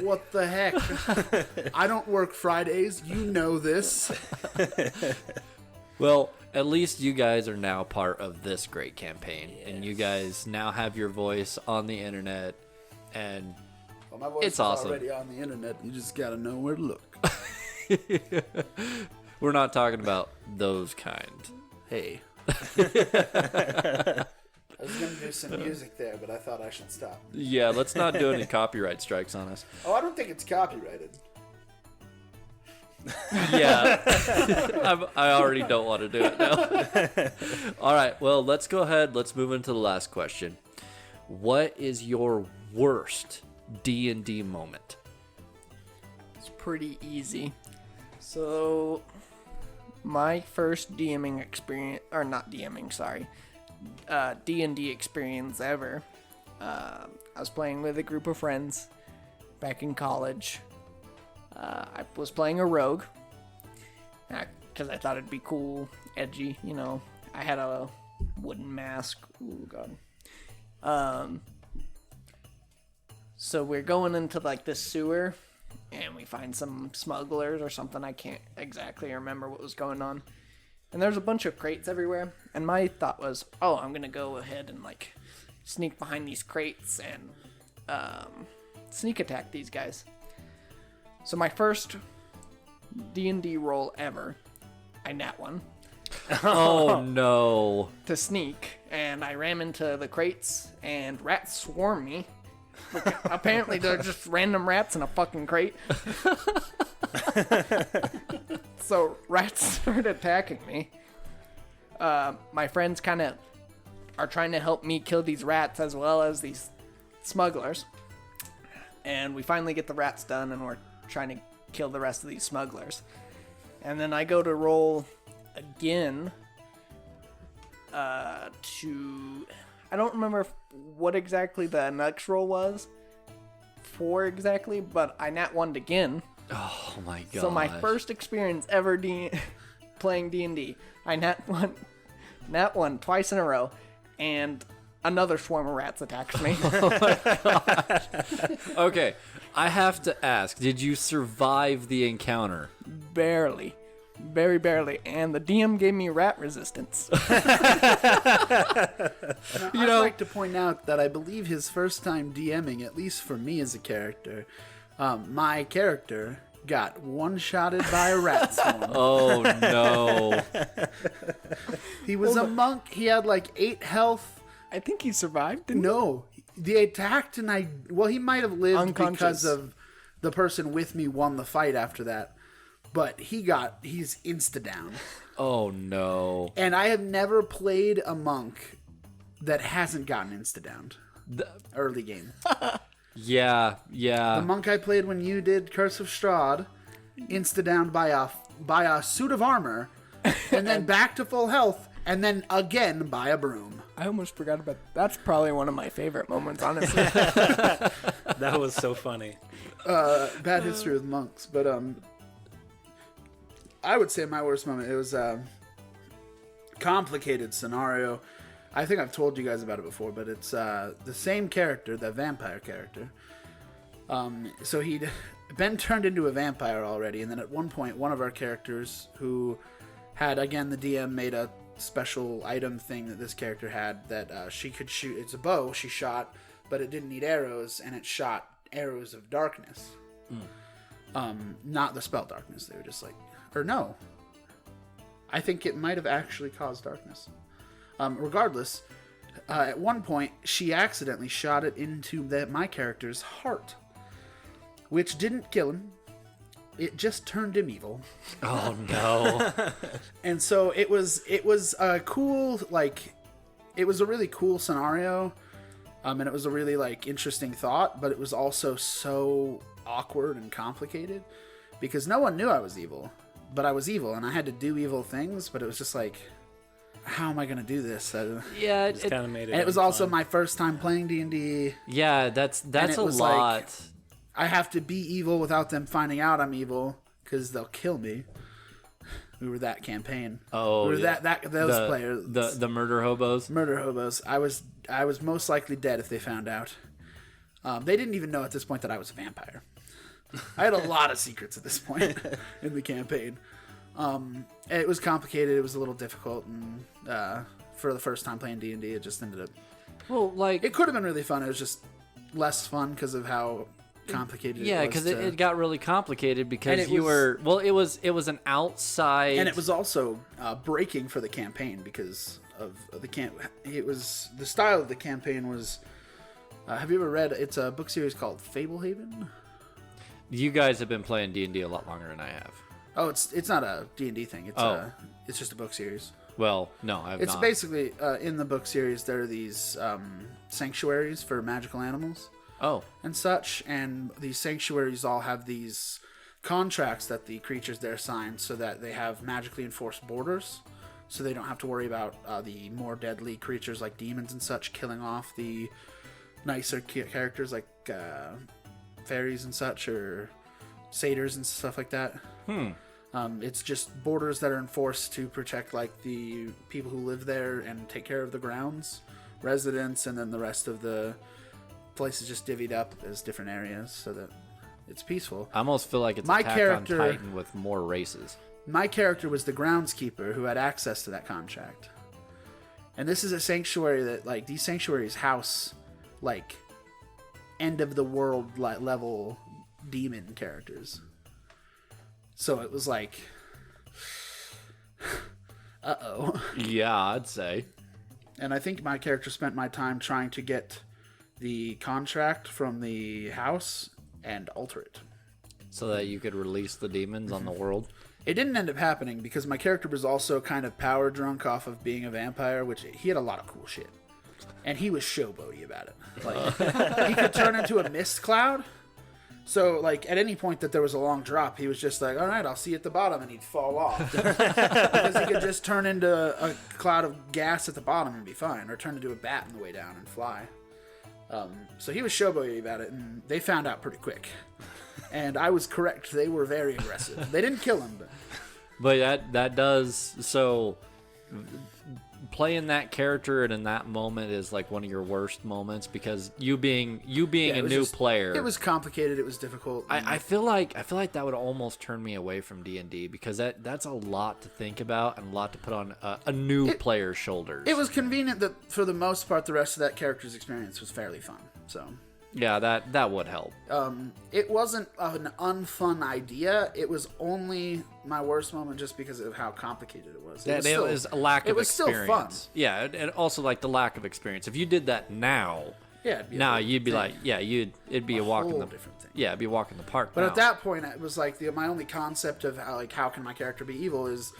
what the heck? I don't work Fridays. You know this." Well, at least you guys are now part of this great campaign, and you guys now have your voice on the internet, and Well, my voice It's is awesome. already on the internet. You just gotta know where to look. we're not talking about those kind. Hey. I was gonna do some music there, but I thought I should stop. Yeah, let's not do any copyright strikes on us. Oh, I don't think it's copyrighted. Yeah, I already don't want to do it now. All right, well, let's go ahead. Let's move into the last question. What is your worst D&D moment? It's pretty easy. So, my first DMing experience, or not DMing, sorry, D&D experience ever. I was playing with a group of friends back in college. I was playing a rogue because I thought it'd be cool, edgy, you know. I had a wooden mask. Ooh, God. So we're going into like this sewer, and we find some smugglers or something. I can't exactly remember what was going on. And there's a bunch of crates everywhere. And my thought was, oh, I'm gonna go ahead and like sneak behind these crates and sneak attack these guys. So my first D&D roll ever, I nat one Oh, no. to sneak, and I ram into the crates, and rats swarm me. Apparently they're just random rats in a fucking crate. So rats start attacking me. My friends kind of are trying to help me kill these rats as well as these smugglers. And we finally get the rats done, and we're trying to kill the rest of these smugglers. And then I go to roll again I don't remember what exactly the next roll was for exactly, but I nat one again. Oh, my God. So my first experience ever playing D&D, I nat one twice in a row, and another swarm of rats attacks me. Okay, I have to ask, did you survive the encounter? Barely. Very barely. And the DM gave me rat resistance. I'd like to point out that I believe his first time DMing, at least for me as a character, my character got one-shotted by a rat swarm. Oh, no. He was a monk. He had like 8 health. I think he survived, didn't No, they attacked, and he might have lived Unconscious. because of the person with me won the fight after that. But he's insta-down. Oh, no. And I have never played a monk that hasn't gotten insta-downed. Early game. Yeah. The monk I played when you did Curse of Strahd, insta-downed by a suit of armor, and then back to full health, and then again by a broom. I almost forgot about that. That's probably one of my favorite moments, honestly. That was so funny. Bad history with monks, but I would say my worst moment, it was a complicated scenario. I think I've told you guys about it before, but it's the same character, the vampire character. So he'd been turned into a vampire already, and then at one point, one of our characters who had, again, the DM made a special item thing that this character had that she could shoot. It's a bow she shot, but it didn't need arrows, and it shot arrows of darkness. Not the spell darkness. They were just like, or no. I think it might have actually caused darkness. Regardless, at one point, she accidentally shot it into my character's heart, which didn't kill him. It just turned him evil. Oh no! And so it was a cool, like, it was a really cool scenario, and it was a really like interesting thought, but it was also so awkward and complicated because no one knew I was evil, but I was evil and I had to do evil things. But it was just like, how am I going to do this? Yeah, Just kind of made it. And it was also my first time playing D&D. yeah. That's a was lot. like- I have to be evil without them finding out I'm evil because they'll kill me. We were that campaign. Oh, we were yeah. those players. The murder hobos. Murder hobos. I was most likely dead if they found out. They didn't even know at this point that I was a vampire. I had a lot of secrets at this point in the campaign. It was complicated. It was a little difficult, and for the first time playing D&D, it just ended up. Well, like It could have been really fun. It was just less fun because of how complicated. yeah, it was because it got really complicated because it you was- were it was an outside and it was also breaking for the campaign because of the It was the style of the campaign was. Have you ever read? It's a book series called Fablehaven. You guys have been playing D&D a lot longer than I have. Oh, it's not a D&D thing. It's just a book series. Well, no, I've It's not. basically in the book series there are these sanctuaries for magical animals Oh, and such, and these sanctuaries all have these contracts that the creatures there sign so that they have magically enforced borders, so they don't have to worry about the more deadly creatures like demons and such killing off the nicer characters like fairies and such, or satyrs and stuff like that. It's just borders that are enforced to protect like the people who live there and take care of the grounds, residents, and then the rest of the place is just divvied up as different areas so that it's peaceful. I almost feel like it's My Attack character- on Titan with more races. My character was the groundskeeper who had access to that contract. And this is a sanctuary that, like, these sanctuaries house, like, end of the world level demon characters. So it was like, uh-oh. Yeah, I'd say. And I think my character spent my time trying to get the contract from the house and alter it. So that you could release the demons on the world. It didn't end up happening because my character was also kind of power drunk off of being a vampire, which he had a lot of cool shit. And he was showboaty about it. Like, he could turn into a mist cloud. So, like, at any point that there was a long drop, he was just like, all right, I'll see you at the bottom, and he'd fall off. Because he could just turn into a cloud of gas at the bottom and be fine, or turn into a bat on the way down and fly. So he was showboaty about it, and they found out pretty quick. And I was correct. They were very aggressive. They didn't kill him, But that does so. Playing that character and in that moment is like one of your worst moments because you being yeah, a it was new just- player. It was complicated. It was difficult. I feel like that would almost turn me away from D&D because that's a lot to think about and a lot to put on a new player's shoulders. It was convenient that for the most part, the rest of that character's experience was fairly fun. So yeah, that would help. it wasn't an unfun idea. It was only my worst moment just because of how complicated it was. It was a lack of it was experience. still fun. Yeah, and also like the lack of experience. If you did that now, Yeah, it'd be a now different you'd be thing. like, yeah, it'd be a walk in whole the different thing. Yeah, it'd be a walk in the park. But now. at that point, it was like my only concept of how can my character be evil is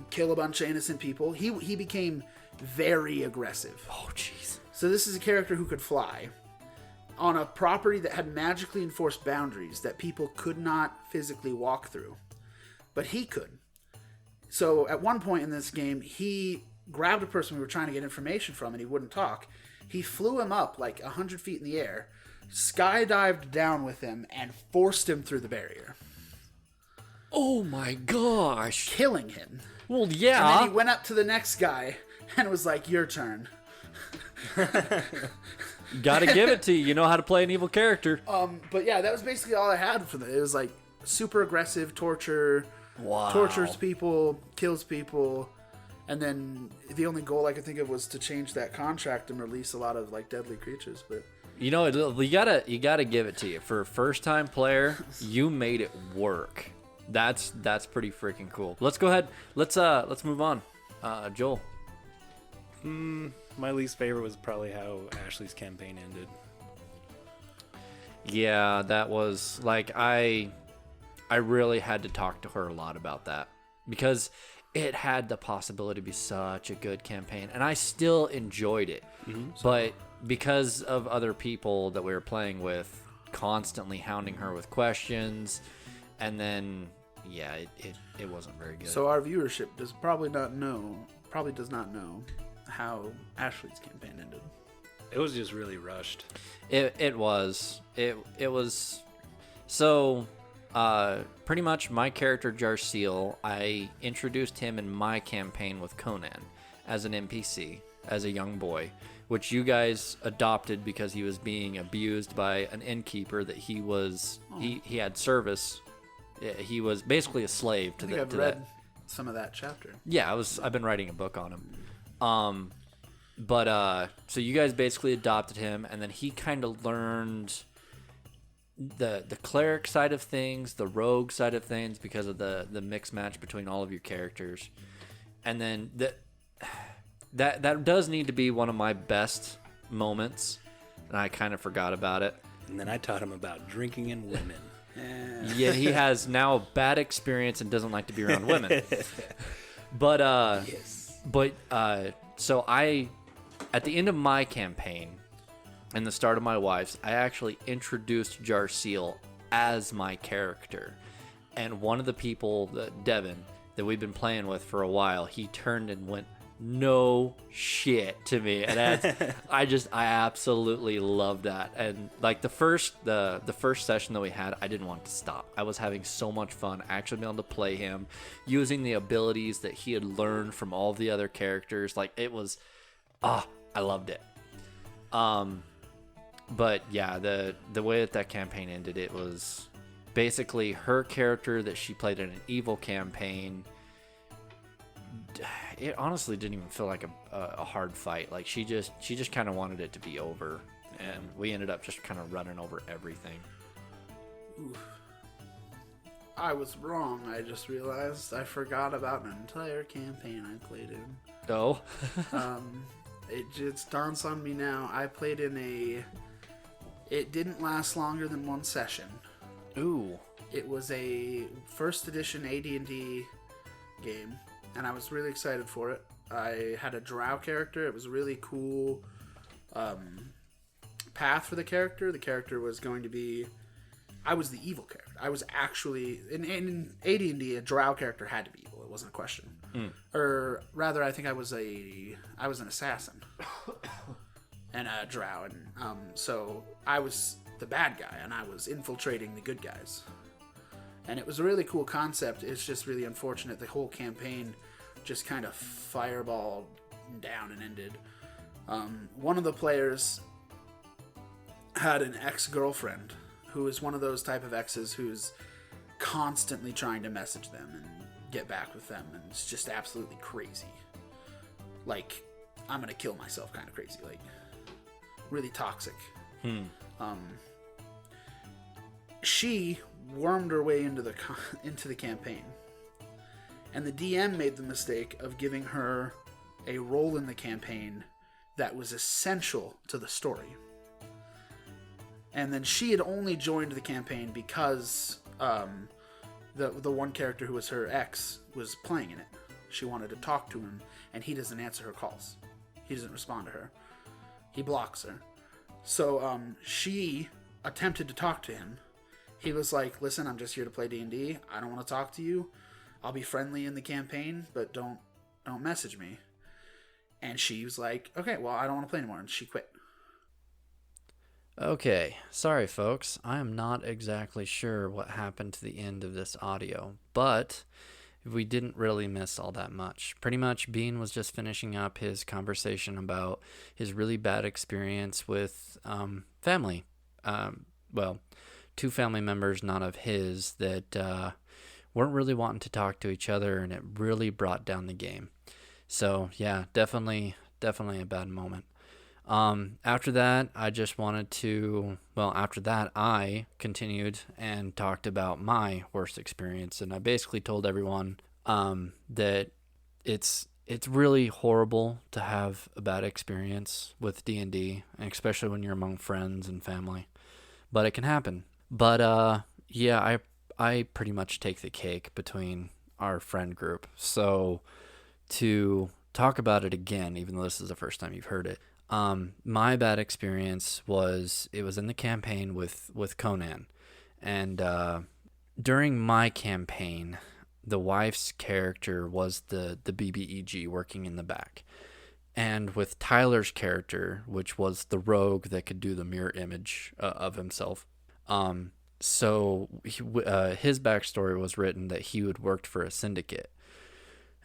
kill a bunch of innocent people. He became very aggressive. Oh jeez. So this is a character who could fly on a property that had magically enforced boundaries that people could not physically walk through. But he could. So at one point in this game, he grabbed a person we were trying to get information from and he wouldn't talk. He flew him up like 100 feet in the air, skydived down with him, and forced him through the barrier, Oh my gosh. killing him. Well, And then yeah. he went up to the next guy and was like, your turn. Gotta give it to you. You know how to play an evil character. But yeah, that was basically all I had for it. It was like super aggressive torture, Wow. tortures people, kills people, And then the only goal I could think of was to change that contract and release a lot of like deadly creatures. But You know, you gotta give it to you. For a first time player, you made it work. That's pretty freaking cool. Let's go ahead. Let's move on. Joel. My least favorite was probably how Ashley's campaign ended. Yeah, that was like I really had to talk to her a lot about that because it had the possibility to be such a good campaign, and I still enjoyed it. But because of other people that we were playing with constantly hounding her with questions, and then yeah, it wasn't very good. So our viewership probably does not know how Ashley's campaign ended. It was just really rushed. It was so pretty much my character Jarseal, I introduced him in my campaign with Conan as an NPC, as a young boy, which you guys adopted because he was being abused by an innkeeper that he had service. He was basically a slave to I've read some of that chapter. Yeah, I've been writing a book on him. But so you guys basically adopted him, and then he kind of learned the cleric side of things, the rogue side of things, because of the mix match between all of your characters. And then that does need to be one of my best moments, and I kind of forgot about it. And then I taught him about drinking and women. Yeah, he has now a bad experience and doesn't like to be around women. But Yes. so at the end of my campaign and the start of my wife's, I actually introduced Jarseal as my character. And one of the people, Devin, that we've been playing with for a while, he turned and went, "No shit" to me. And I absolutely loved that. And like the first session that we had, I didn't want to stop. I was having so much fun actually being able to play him, using the abilities that he had learned from all the other characters. Like it was, I loved it. But yeah, the way that campaign ended, it was basically her character that she played in an evil campaign. It honestly didn't even feel like a hard fight. Like she just kind of wanted it to be over, and we ended up just kind of running over everything. Oof. I was wrong. I just realized I forgot about an entire campaign I played in. Oh. It just dawns on me now. I played in it didn't last longer than one session. Ooh. It was a first edition AD&D game, and I was really excited for it. I had a drow character. It was a really cool path for the character. The character was going to be... I was the evil character. I was actually... In AD&D, a drow character had to be evil. It wasn't a question. Or rather, I think I was an assassin and a drow, and so I was the bad guy, and I was infiltrating the good guys. And it was a really cool concept. It's just really unfortunate the whole campaign just kind of fireballed down and ended. One of the players had an ex-girlfriend who is one of those type of exes who's constantly trying to message them and get back with them, and it's just absolutely crazy. Like, I'm gonna kill myself kind of crazy. Like, really toxic. She wormed her way into the campaign, and the DM made the mistake of giving her a role in the campaign that was essential to the story. And then she had only joined the campaign because the one character who was her ex was playing in it. She wanted to talk to him, and he doesn't answer her calls. He doesn't respond to her. He blocks her. So she attempted to talk to him. He was like, "Listen, I'm just here to play D&D. I don't want to talk to you. I'll be friendly in the campaign, but don't message me." And she was like, "Okay, well, I don't want to play anymore," and she quit. Okay, sorry folks, I am not exactly sure what happened to the end of this audio, but we didn't really miss all that much. Pretty much Bean was just finishing up his conversation about his really bad experience with family. Well, two family members not of his that weren't really wanting to talk to each other, and it really brought down the game. So yeah, definitely a bad moment. After that, I just wanted to, well, after that, I continued and talked about my worst experience. And I basically told everyone, that it's really horrible to have a bad experience with D&D, and especially when you're among friends and family, but it can happen. But, yeah, I pretty much take the cake between our friend group. So to talk about it again, even though this is the first time you've heard it, my bad experience was, it was in the campaign with Conan. And during my campaign, the wife's character was the BBEG working in the back. And with Tyler's character, which was the rogue that could do the mirror image of himself, so his backstory was written that he had worked for a syndicate,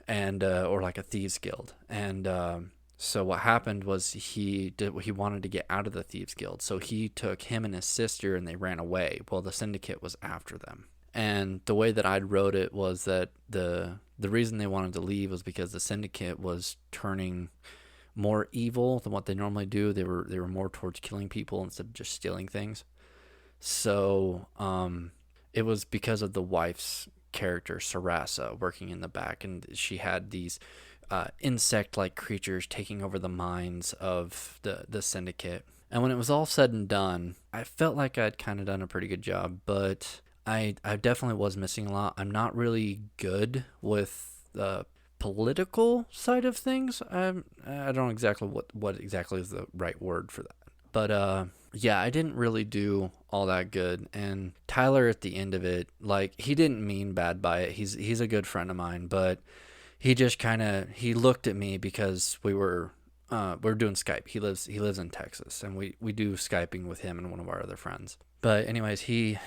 and or like a thieves guild. And so what happened was he wanted to get out of the thieves guild, so he took him and his sister and they ran away. Well, the syndicate was after them. And the way that I'd wrote it was that the reason they wanted to leave was because the syndicate was turning more evil than what they normally do. They were more towards killing people instead of just stealing things. So it was because of the wife's character, Sarasa, working in the back, and she had these insect-like creatures taking over the minds of the syndicate. And when it was all said and done, I felt like I'd kind of done a pretty good job, but I definitely was missing a lot. I'm not really good with the political side of things. I don't know exactly what exactly is the right word for that. But yeah, I didn't really do all that good. And Tyler at the end of it, like, he didn't mean bad by it. He's a good friend of mine, but he just he looked at me because we're doing Skype. He lives in Texas, and we do Skyping with him and one of our other friends. But anyways, he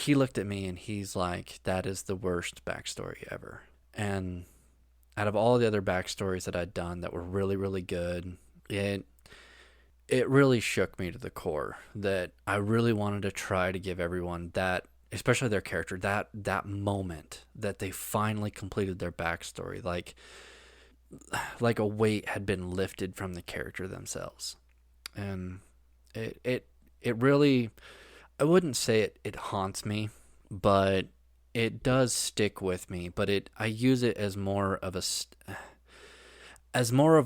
looked at me and he's like, that is the worst backstory ever. And out of all the other backstories that I'd done that were really, really good, it really shook me to the core that I really wanted to try to give everyone that, especially their character, that moment that they finally completed their backstory, like a weight had been lifted from the character themselves. And it really, I wouldn't say it haunts me, but it does stick with me. But I use it as more of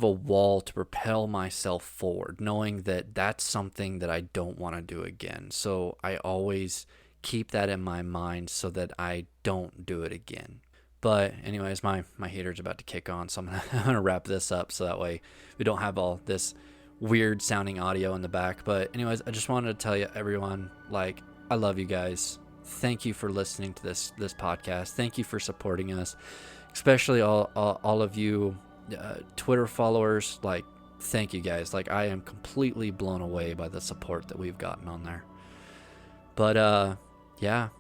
a wall to propel myself forward, knowing that that's something that I don't want to do again. So I always keep that in my mind so that I don't do it again. But anyways, my heater's about to kick on, so I'm gonna wrap this up so that way we don't have all this weird sounding audio in the back. But anyways, I just wanted to tell you, everyone, like, I love you guys. Thank you for listening to this podcast. Thank you for supporting us, especially all of you Twitter followers. Like, thank you guys. Like, I am completely blown away by the support that we've gotten on there. But yeah,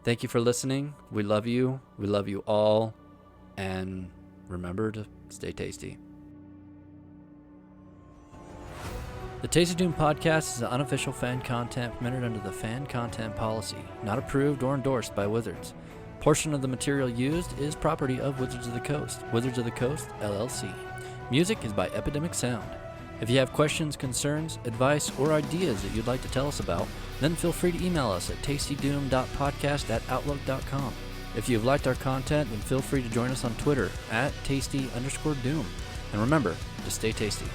thank you for listening. We love you. We love you all. And remember to stay tasty. The TastyDoom podcast is an unofficial fan content permitted under the fan content policy, not approved or endorsed by Wizards. Portion of the material used is property of Wizards of the Coast, Wizards of the Coast, LLC. Music is by Epidemic Sound. If you have questions, concerns, advice, or ideas that you'd like to tell us about, then feel free to email us at tastydoom.podcast@outlook.com. If you've liked our content, then feel free to join us on Twitter at tasty_doom. And remember to stay tasty.